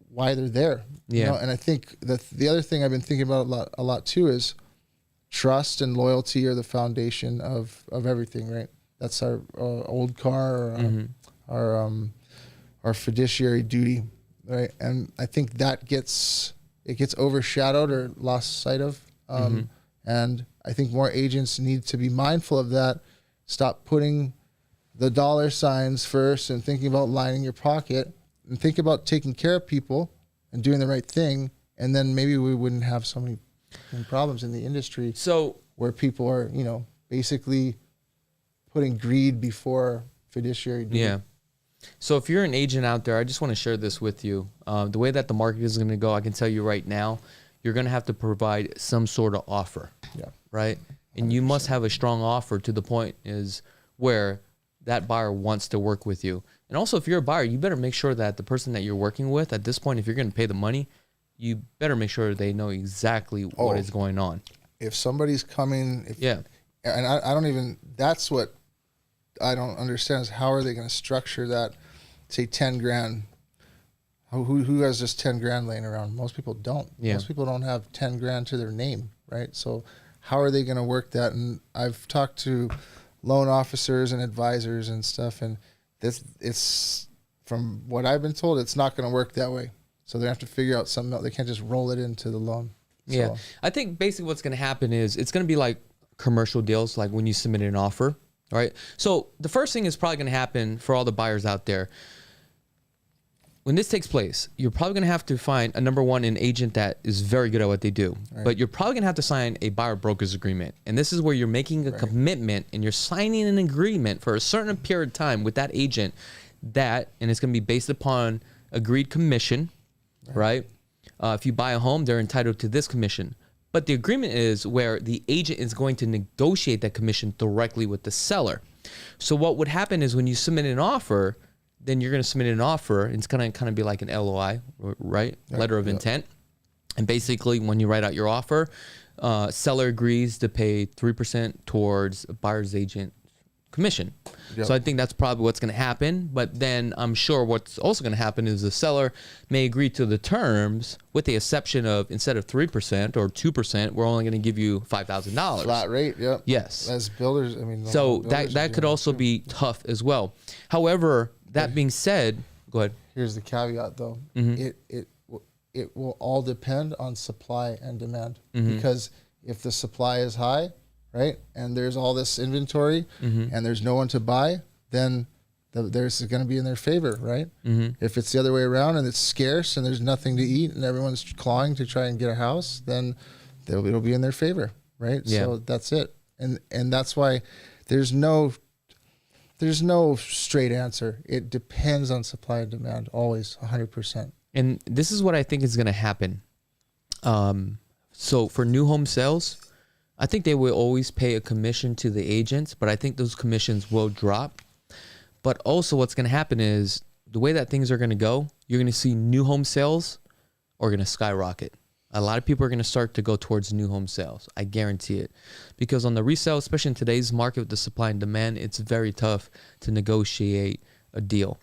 why they're there. Yeah. You know? And I think that the other thing I've been thinking about a lot too is trust and loyalty are the foundation of everything, right? That's our old car, or our fiduciary duty, right? And I think that gets overshadowed or lost sight of. And I think more agents need to be mindful of that. Stop putting the dollar signs first and thinking about lining your pocket, and think about taking care of people and doing the right thing. And then maybe we wouldn't have so many problems in the industry. So where people are, you know, basically putting greed before fiduciary duty. yeah. So if you're an agent out there, I just want to share this with you. The way that the market is going to go, I can tell you right now, you're going to have to provide some sort of offer. Yeah. Right? And 100%. You must have a strong offer to the point is where that buyer wants to work with you. And also, if you're a buyer, you better make sure that the person that you're working with at this point, if you're going to pay the money, you better make sure they know exactly what is going on. If somebody's coming, and I don't even, that's what I don't understand is how are they going to structure that, say 10 grand. Who has just 10 grand laying around? Most people don't. Yeah. Most people don't have 10 grand to their name, right? So how are they going to work that? And I've talked to loan officers and advisors and stuff, and it's from what I've been told, it's not going to work that way. So they have to figure out something else. They can't just roll it into the loan. Yeah. I think basically what's going to happen is it's going to be like commercial deals, like when you submit an offer, right? So the first thing is probably going to happen for all the buyers out there. When this takes place, you're probably going to have to find an agent that is very good at what they do. Right. But you're probably going to have to sign a buyer broker's agreement. And this is where you're making a commitment and you're signing an agreement for a certain period of time with that agent and it's going to be based upon agreed commission, right? If you buy a home, they're entitled to this commission. But the agreement is where the agent is going to negotiate that commission directly with the seller. So what would happen is when you submit an offer, then you're going to submit an offer. And it's going to kind of be like an LOI, right? Letter of intent. And basically, when you write out your offer, seller agrees to pay 3% towards a buyer's agent commission. So I think that's probably what's going to happen. But then I'm sure what's also going to happen is the seller may agree to the terms with the exception of instead of 3% or 2%, we're only going to give you $5,000. Flat rate, yep. Yes. As builders, so that could also be tough as well. However, that being said, go ahead. Here's the caveat, though. It will all depend on supply and demand. Because if the supply is high, right, and there's all this inventory, and there's no one to buy, then there's going to be in their favor, right? If it's the other way around and it's scarce and there's nothing to eat and everyone's clawing to try and get a house, then it'll be in their favor, right? Yeah. So that's it, and that's why there's no straight answer. It depends on supply and demand, always, 100%. And this is what I think is going to happen. So for new home sales, I think they will always pay a commission to the agents, but I think those commissions will drop. But also what's going to happen is the way that things are going to go, you're going to see new home sales are going to skyrocket. A lot of people are going to start to go towards new home sales. I guarantee it. Because on the resale, especially in today's market with the supply and demand, it's very tough to negotiate a deal.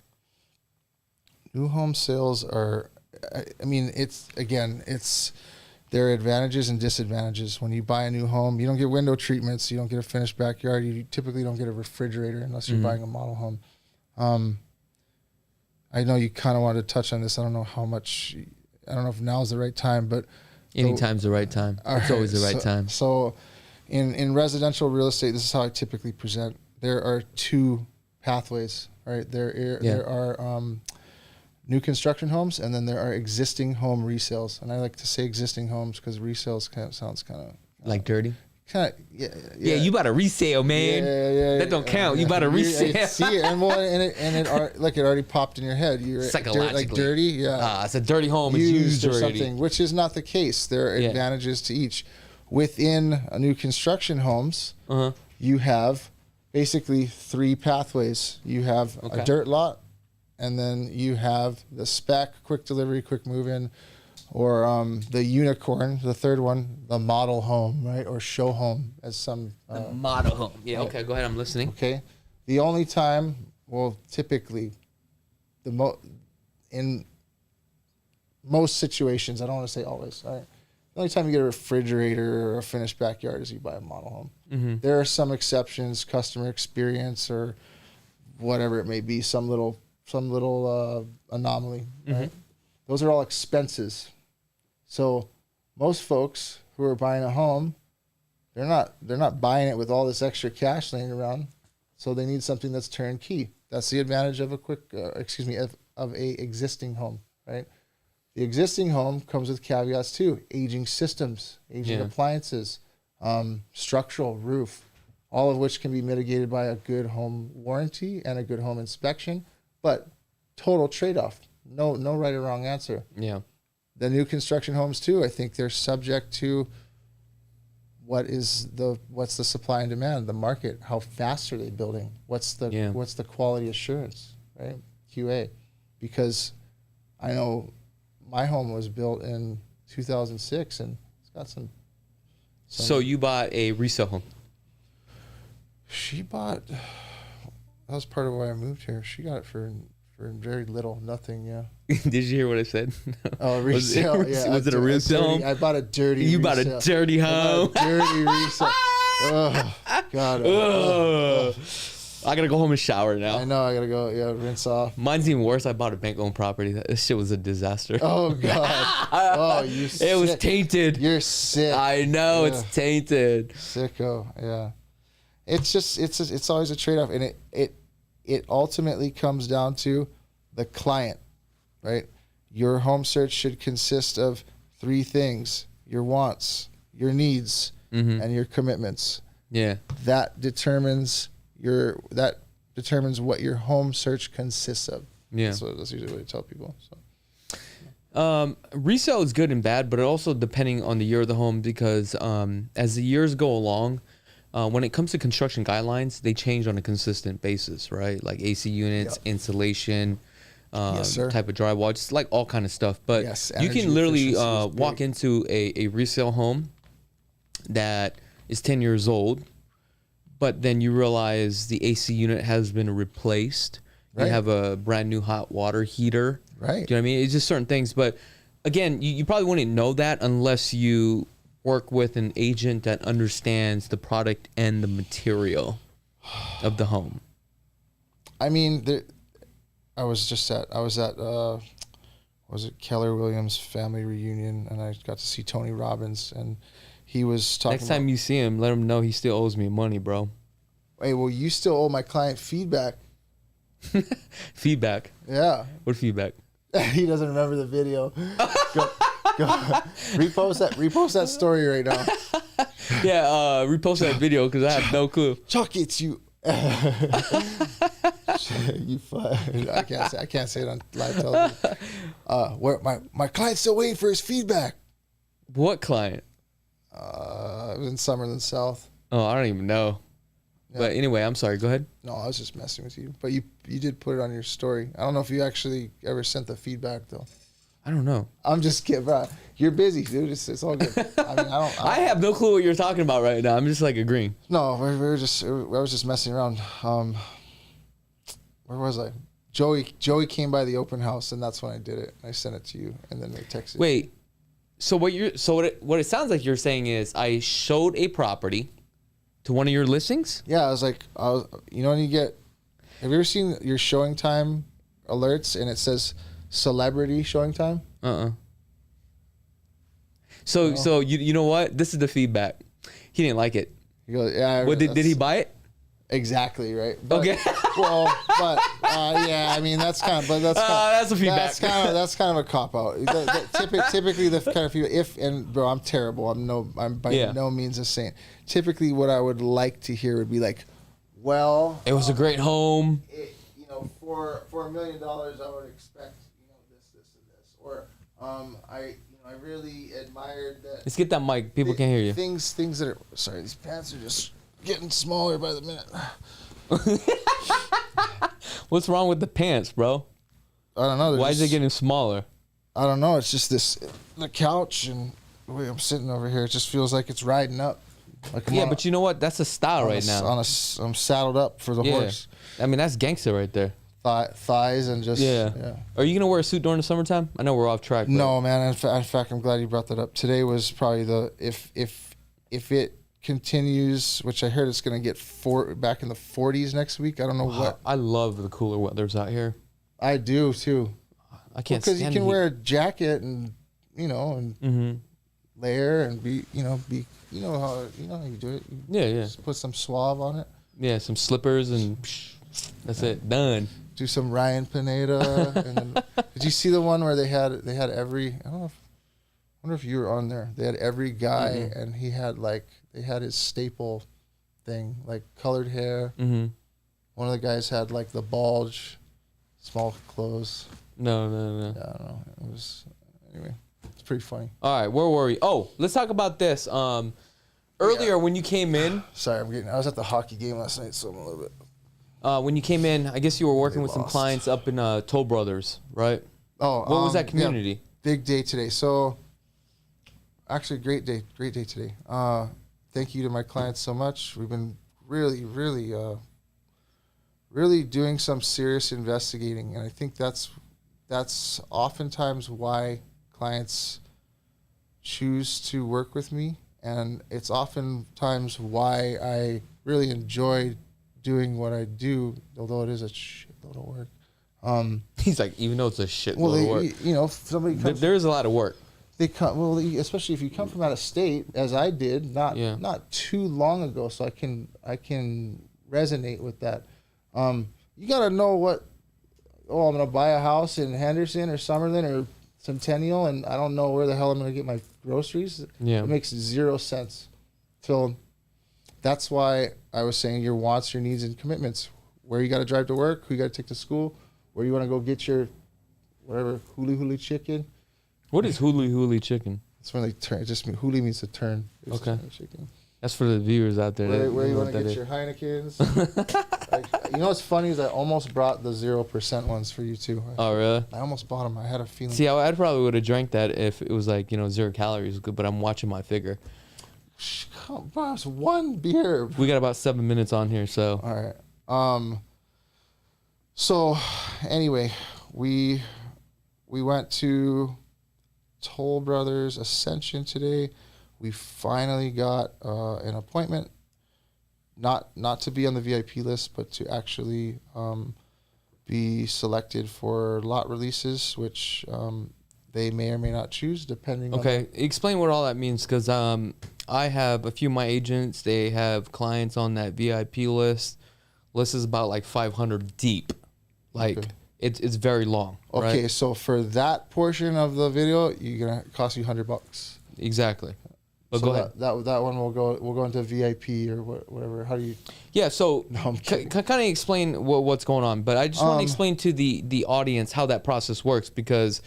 New home sales are, there are advantages and disadvantages. When you buy a new home, you don't get window treatments, you don't get a finished backyard, you typically don't get a refrigerator unless you're buying a model home. I know you kind of wanted to touch on this. I don't know if now is the right time, but anytime's the right time. It's always the right time. So in residential real estate, this is how I typically present. There are two pathways, right? There are new construction homes, and then there are existing home resales. And I like to say existing homes because resales sounds kind of like dirty. kind of Yeah, you about to resale, man. That don't count. You about to resale. See, and it already popped in your head. You're Psychologically. like dirty. Yeah, It's a dirty home. It's used or already. something, which is not the case. There are advantages to each. Within a new construction homes, you have basically 3 pathways. You have a dirt lot, and then you have the spec, quick delivery, quick move-in, or the unicorn, the third one, the model home, right, or show home, as some. The model home. Yeah. Okay. Go ahead. I'm listening. Okay. The only time, typically, in most situations, I don't want to say always, all right. The only time you get a refrigerator or a finished backyard is you buy a model home. There are some exceptions, customer experience or whatever it may be, some little anomaly. Right? Those are all expenses. So most folks who are buying a home, they're not buying it with all this extra cash laying around. So they need something that's turnkey. That's the advantage of of a existing home, right? The existing home comes with caveats too: aging systems, aging appliances, structural, roof, all of which can be mitigated by a good home warranty and a good home inspection. But total trade-off, no right or wrong answer. Yeah. The new construction homes too, I think they're subject to what's the supply and demand, the market, how fast are they building, what's the quality assurance, right? QA, because I know my home was built in 2006 and it's got some. So you bought a resale home? She bought. That was part of why I moved here. She got it for very little, nothing. Yeah. Did you hear what I said? Oh, resale. Was it a resale home? I bought a dirty. You resale. bought a dirty home. I bought a dirty resale. Oh God. I gotta go home and shower now. I know. I gotta go. Yeah, rinse off. Mine's even worse. I bought a bank-owned property. This shit was a disaster. Oh God. Oh, you. It was tainted. You're sick. I know it's tainted. Sicko. Yeah. It's always a trade-off, and it ultimately comes down to the client, right? Your home search should consist of 3 things: your wants, your needs, and your commitments. Yeah. That determines what your home search consists of. Yeah. That's usually what I tell people. So. Resale is good and bad, but it also depending on the year of the home, because as the years go along, when it comes to construction guidelines, they change on a consistent basis, right? Like AC units, insulation, type of drywall, just like all kind of stuff. But you can literally walk into a resale home that is 10 years old, but then you realize the AC unit has been replaced. Right. You have a brand new hot water heater. Right. Do you know what I mean? It's just certain things. But again, you probably wouldn't know that unless you work with an agent that understands the product and the material of the home. I mean, I was at Keller Williams family reunion, and I got to see Tony Robbins, and he was talking. Next time you see him, let him know he still owes me money, bro. Hey, well, you still owe my client feedback. Feedback? Yeah. What feedback? He doesn't remember the video. Go. Repost that story right now. Yeah, repost that video because I have no clue. Chakits, you. You I can't say it on live television. Where my client's still waiting for his feedback. What client? It was in Summerland South. Oh, I don't even know. Yeah. But anyway, I'm sorry. Go ahead. No, I was just messing with you. But you did put it on your story. I don't know if you actually ever sent the feedback though. I don't know. I'm just kidding, bro. You're busy, dude. It's all good. I mean, I have no clue what you're talking about right now. I'm just like agreeing. No, I was just messing around. Where was I? Joey came by the open house, and that's when I did it. I sent it to you, and then they texted. Wait, so what it sounds like you're saying is I showed a property to one of your listings? Yeah, I was you know when you get, have you ever seen your showing time alerts and it says celebrity showing time? So you know what? This is the feedback. He didn't like it. He goes, yeah. What did he buy it? Exactly right. But, Okay. Well, but yeah, I mean that's kind of, but that's a feedback. That's kind of a cop out. Typically, the kind of if and bro, I'm terrible. I'm by no means a saint. Typically, what I would like to hear would be like, well, It was a great home. For $1 million, I would expect this, and this, or I really admired that. Let's get that mic. People can't hear you. Things that are sorry. These pants are just getting smaller by the minute. What's wrong with the pants, bro? I don't know. Why is it getting smaller? I don't know. It's just the couch and the way I'm sitting over here. It just feels like it's riding up. Like But you know what? That's a style right now. I'm saddled up for the horse. I mean, that's gangster right there. Thighs and just yeah. Are you gonna wear a suit during the summertime? I know we're off track. No, man. In fact, I'm glad you brought that up. Today was probably if it continues, which I heard it's gonna get back in the 40s next week. I don't know what. I love the cooler weathers out here. I do too. I can't because stand you can the wear a jacket and layer and be how you do it. Just put some suave on it. Yeah, some slippers and that's it. Done. Do some Ryan Panada. And then, did you see the one where they had every? I don't know. I wonder if you were on there. They had every guy, and he had they had his staple thing, like colored hair. Mm-hmm. One of the guys had like the bulge, small clothes. No. Yeah, I don't know. It was anyway. It's pretty funny. All right, where were we? Oh, let's talk about this. Earlier when you came in. Sorry, I was at the hockey game last night, so I'm a little bit. When you came in, I guess you were working with some clients up in Toll Brothers, right? Oh, what was that community? Yeah, big day today. So, actually, great day today. Thank you to my clients so much. We've been really doing some serious investigating, and I think that's oftentimes why clients choose to work with me, and it's oftentimes why I really enjoy doing what I do, although it is a shitload of work. He's like, even though it's a shitload of work. If somebody comes, there is a lot of work. They come especially if you come from out of state, as I did, not too long ago, so I can resonate with that. You gotta know what. Oh, I'm gonna buy a house in Henderson or Summerlin or Centennial, and I don't know where the hell I'm gonna get my groceries. Yeah, it makes zero sense. So that's why I was saying your wants, your needs, and commitments. Where you got to drive to work, who you got to take to school, where you want to go get your whatever huli chicken. What is huli chicken? It's when they turn. It just huli means to turn. It's okay. Chicken. That's for the viewers out there. Where you want to get your Heinekens. What's funny is I almost brought the 0% ones for you too. Oh really? I almost bought them. I had a feeling. See, I probably would have drank that if it was 0 calories, but I'm watching my figure. Come on, it's one beer. We got about 7 minutes on here, so. All right. So, anyway, we went to Toll Brothers Ascension today. We finally got an appointment, not to be on the VIP list, but to actually be selected for lot releases, which they may or may not choose, depending on... Okay, explain what all that means, because I have a few of my agents, they have clients on that VIP list. List is about 500 deep. It's very long. Okay, right? so for that portion of the video, you're gonna cost you $100. Exactly. But so go ahead. That one we'll go into VIP or whatever. How do you? Yeah. So no, I'm kidding. Kind of explain what's going on, but I just want to explain to the audience how that process works, because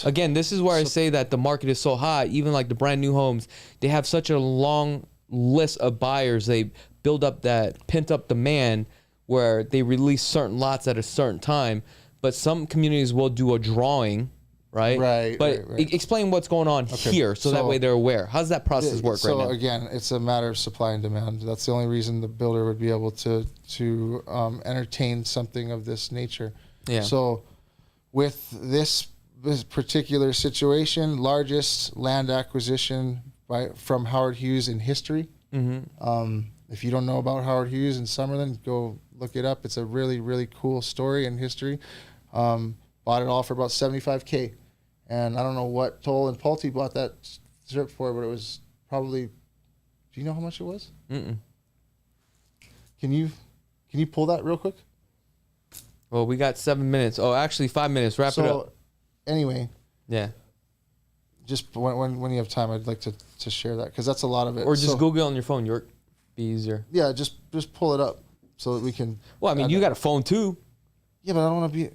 again, this is where I say that the market is so hot. Even the brand new homes, they have such a long list of buyers. They build up that pent up demand where they release certain lots at a certain time. But some communities will do a drawing. Right. But explain what's going on here, so that way they're aware. How does that process work right now? So again, it's a matter of supply and demand. That's the only reason the builder would be able to entertain something of this nature. Yeah. So with this particular situation, largest land acquisition from Howard Hughes in history. Mm-hmm. If you don't know about Howard Hughes in Summerlin, go look it up. It's a really, really cool story in history. Bought it all for about $75K. And I don't know what Toll and Pulte bought that strip for, but it was probably... Do you know how much it was? Mm-mm. Can you... Can you pull that real quick? Well, we got 7 minutes. Oh, actually 5 minutes. Wrap it up. Anyway, Yeah. just when you have time, I'd like to share that because that's a lot of it. Or just Google it on your phone, York. Be easier. Yeah, just pull it up so that we can. Well, I mean, you got a phone too. Yeah, but I don't want to be.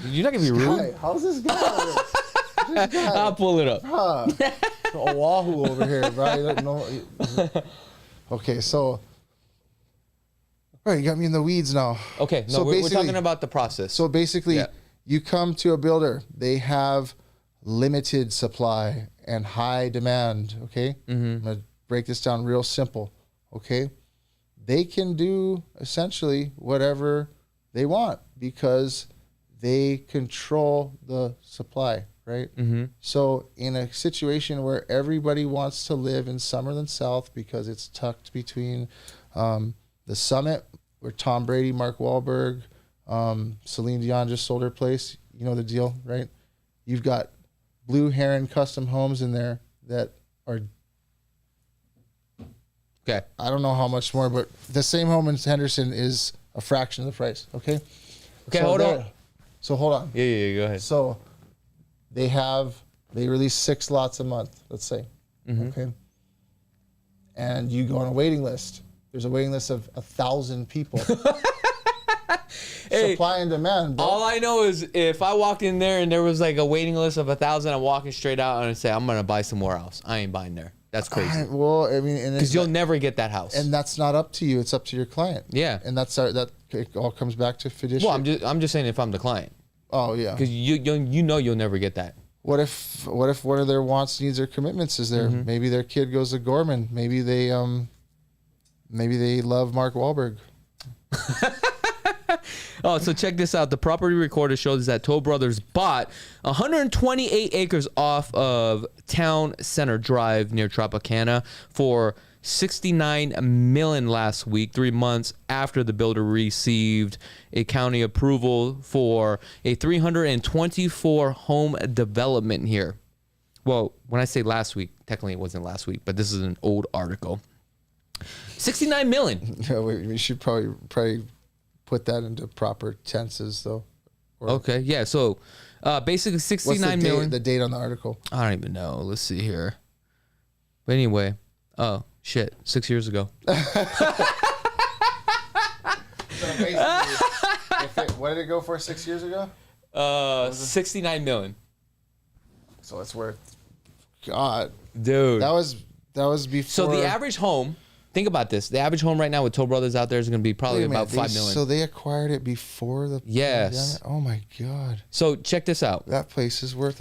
You're not gonna be rude. How's this guy? This guy, I'll pull it up. Oahu over here, bro. You don't know. Okay, so. All right, you got me in the weeds now. Okay, no, So we're basically- talking about the process. So basically, Yeah. you come to a builder. They have limited supply and high demand. Okay, I'm gonna break this down real simple. Okay, they can do essentially whatever they want because they control the supply, right? So in a situation where everybody wants to live in Summerlin South because it's tucked between the Summit, where Tom Brady, Mark Wahlberg, Celine Dion just sold her place. You know the deal, right? You've got Blue Heron Custom Homes in there that are, Okay. I don't know how much more, but the same home in Henderson is a fraction of the price. Okay. Okay, So hold there- on. So hold on. Yeah, go ahead. So they release 6 lots a month, let's say. Okay. And you go on a waiting list. There's a waiting list of 1,000 people. Hey, Supply and demand, bro. all I know is if I walked in there and there was like a waiting list of 1,000, I'm walking straight out and I'd say, I'm going to buy somewhere else. I ain't buying there. That's crazy. Well, I mean, and Because you'll never get that house. and that's not up to you. It's up to your client. Yeah. And that it all comes back to fiduciary. Well, I'm just saying if I'm the client. Oh yeah. Because you know you'll never get that. What if one of their wants, needs, or commitments is there? Maybe their kid goes to Gorman. Maybe they love Mark Wahlberg. Oh, so check this out. The property recorder shows that Toll Brothers bought 128 acres off of Town Center Drive near Tropicana for $69 million last week, 3 months after the builder received a county approval for a 324 home development here. Well, when I say last week, technically it wasn't last week, but this is an old article. 69 million. Yeah, we should probably put that into proper tenses though. Okay, yeah. So basically What's 69 million. the date on the article? I don't even know. Let's see here. But anyway, oh shit, 6 years ago. So basically, what did it go for 6 years ago? 69 million. So it's worth. God, Dude. that was before. So the average home, think about this. The average home right now with Toll Brothers out there is going to be probably Wait a minute, about 5 million. So they acquired it before the. Yes. pandemic? Oh my God. So check this out. That place is worth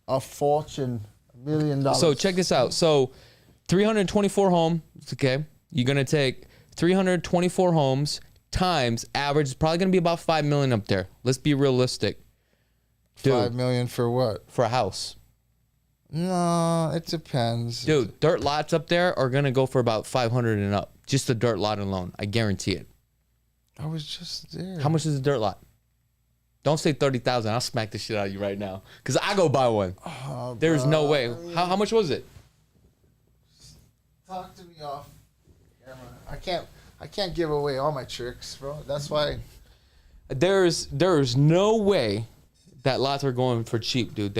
a fortune, $1 million. So check this out. So 324 homes, okay? You're going to take 324 homes times average is probably going to be about 5 million up there. Let's be realistic. Dude, $5 million for what? for a house. No, it depends. Dude, dirt lots up there are going to go for about 500 and up. Just the dirt lot alone. I guarantee it. I was just there. How much is a dirt lot? Don't say 30,000. I'll smack the shit out of you right now. Because I go buy one. Oh, There's no way. How much was it? Talk to me off camera. I can't give away all my tricks, bro. That's why. There's no way that lots are going for cheap, dude.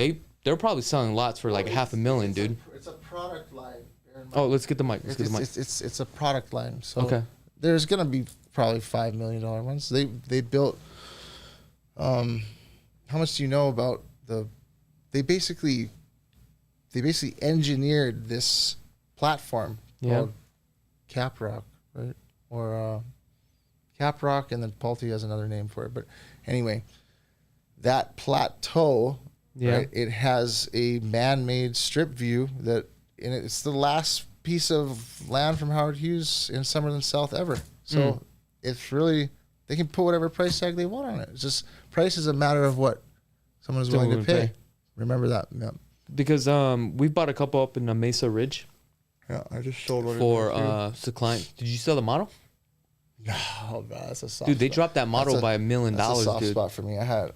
They're probably selling lots for like $500,000, dude. It's a product line. Bear in mind. Oh, let's get the mic. Let's get the mic. It's a product line. So Okay. there's gonna be probably $5 million ones. They built. How much do you know about the? They basically engineered this platform called Caprock, right? Or Caprock, and then Pulte has another name for it. But anyway, that plateau, right? It has a man-made strip view and it's the last piece of land from Howard Hughes in Summerlin South ever. So it's really, they can put whatever price tag they want on it. It's just price is a matter of what someone is willing to pay. Remember that. Yeah. Because we bought a couple up in the Mesa Ridge Yeah, I just sold one for the client. Did you sell the model? Oh god, that's a soft Dude, they spot. dropped that model by $1 million, That's a soft dude. spot for me. I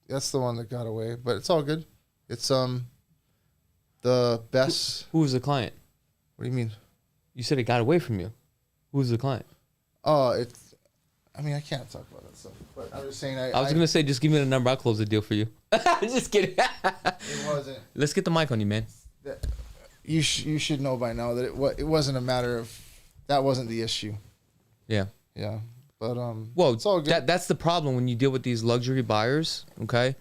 that's the one that got away, but it's all good. It's the best. Who was the client? What do you mean? You said it got away from you. Who's the client? Oh, it's. I mean, I can't talk about that stuff. But I'm just saying. I was gonna say, just give me the number. I'll close the deal for you. Just kidding. It wasn't. Let's get the mic on you, man. You should know by now that it wasn't a matter of. That wasn't the issue. Yeah. Yeah. But Well, it's all good. that's the problem when you deal with these luxury buyers. Okay.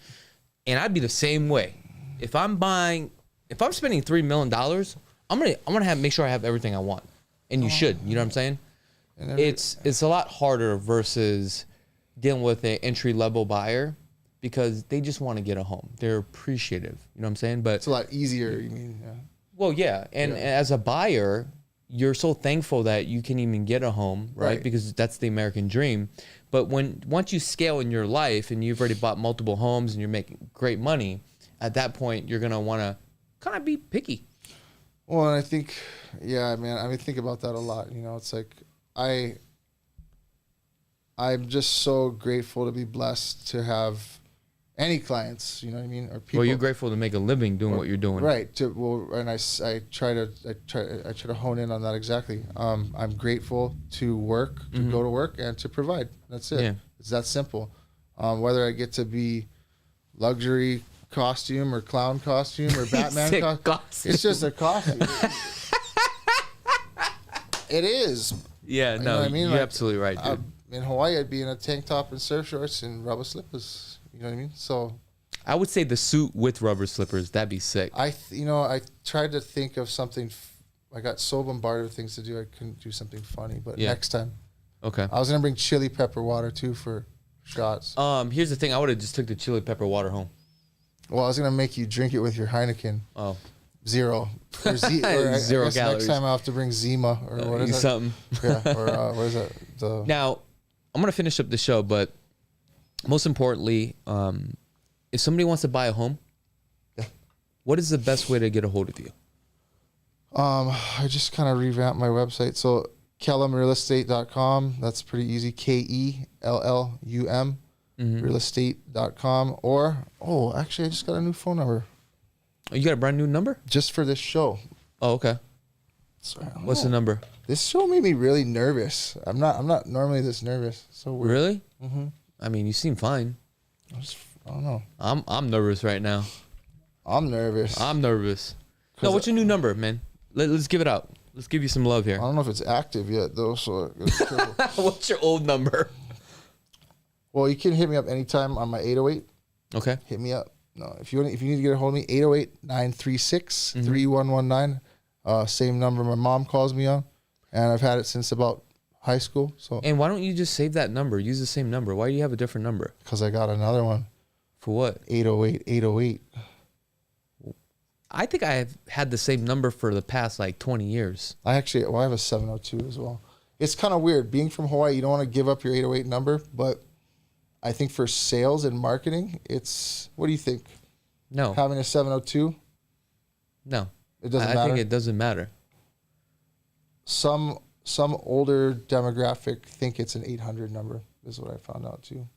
And I'd be the same way. If I'm spending $3 million, I'm gonna make sure I have everything I want. And you should. You know what I'm saying? It's a lot harder versus dealing with an entry level buyer because they just want to get a home. They're appreciative. You know what I'm saying? But it's a lot easier. You mean? Yeah. Well, yeah. And as a buyer, you're so thankful that you can even get a home, right? Because that's the American dream. But once you scale in your life and you've already bought multiple homes and you're making great money, at that point you're gonna want to kind of be picky. Well, and I think, yeah, man. I mean, think about that a lot. You know, it's like I'm just so grateful to be blessed to have any clients. You know what I mean? Or people. Well, you're grateful to make a living doing what you're doing, right? And I try to hone in on that exactly. I'm grateful to work, to go to work, and to provide. That's it. Yeah. It's that simple. Whether I get to be luxury costume or clown costume or Batman costume, it's just a costume. It is. Yeah, You know no, what I mean? you're Like, absolutely right, dude. In Hawaii, I'd be in a tank top and surf shorts and rubber slippers. You know what I mean? So I would say the suit with rubber slippers. That'd be sick. I tried to think of something. I got so bombarded with things to do, I couldn't do something funny. But next time, Okay. I was gonna bring chili pepper water too for shots. Here's the thing. I would have just took the chili pepper water home. Well, I was gonna make you drink it with your Heineken. Oh. Zero. Or Zero I guess calories. Next time I'll have to bring Zima or what is that? Something. Yeah. Or what is that? Now, I'm gonna finish up the show, but most importantly, if somebody wants to buy a home, what is the best way to get a hold of you? I just kind of revamped my website. So kellumrealestate.com. That's pretty easy. KELLUM realestate.com. Or actually, I just got a new phone number. Oh, you got a brand new number? Just for this show. Oh, okay. Sorry, What's the number? This show made me really nervous. I'm not normally this nervous. So weird. Really? Mm-hmm. I mean, you seem fine. I don't know. I'm nervous right now. I'm nervous. I'm nervous. No, what's your new number, man? Let's give it out. Let's give you some love here. I don't know if it's active yet though. So What's your old number? Well, you can hit me up anytime on my 808. Okay. Hit me up. No, if you need to get a hold of me, 808-936-3119. Same number my mom calls me on, and I've had it since about high school. So. And why don't you just save that number? Use the same number. Why do you have a different number? Because I got another one. For what? 808-808. I think I have had the same number for the past like 20 years. I have a 702 as well. It's kind of weird. Being from Hawaii, you don't want to give up your 808 number, but I think for sales and marketing, what do you think? No. Having a 702? No. It doesn't matter? I think it doesn't matter. Some older demographic think it's an 800 number, is what I found out too.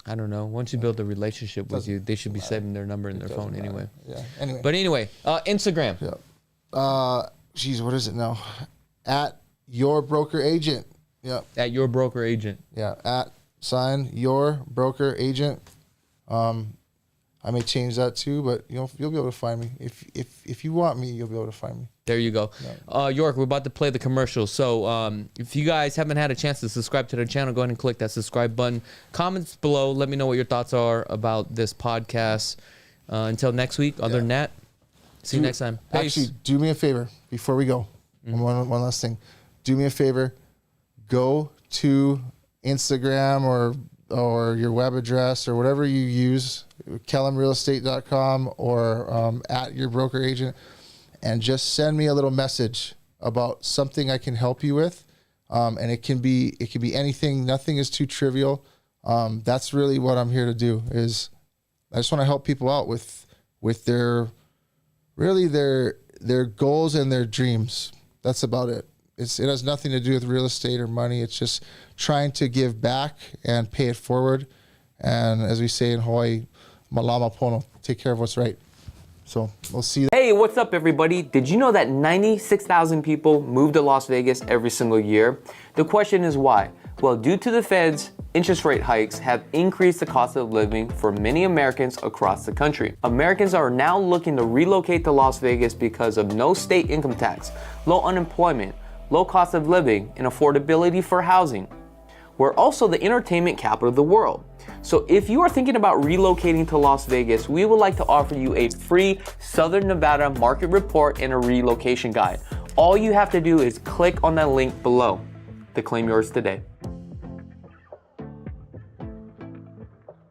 I don't know. Once you build a relationship with you, they should be saving their number in their phone anyway. Yeah. Anyway. But anyway, Instagram. Yeah. What is it now? At your broker agent. Yeah. At your broker agent. Yeah. At your broker agent. I may change that too, but you'll be able to find me. If you want me, you'll be able to find me. There you go. Yeah. York, we're about to play the commercial. So if you guys haven't had a chance to subscribe to the channel, go ahead and click that subscribe button. Comments below. Let me know what your thoughts are about this podcast. Until next week, other than that, see you next time. Peace. Actually, do me a favor before we go. One last thing. Do me a favor. Go to Instagram or your web address or whatever you use, kellumrealestate.com or at your broker agent, and just send me a little message about something I can help you with. And it can be anything. Nothing is too trivial. That's really what I'm here to do. Is I just want to help people out with their goals and their dreams. That's about it. It has nothing to do with real estate or money. It's just trying to give back and pay it forward. And as we say in Hawaii, malama pono, take care of what's right. So we'll see. Hey, what's up everybody? Did you know that 96,000 people move to Las Vegas every single year? The question is why? Well, due to the Fed's interest rate hikes have increased the cost of living for many Americans across the country. Americans are now looking to relocate to Las Vegas because of no state income tax, low unemployment, low cost of living, and affordability for housing. We're also the entertainment capital of the world. So if you are thinking about relocating to Las Vegas, we would like to offer you a free Southern Nevada market report and a relocation guide. All you have to do is click on that link below to claim yours today.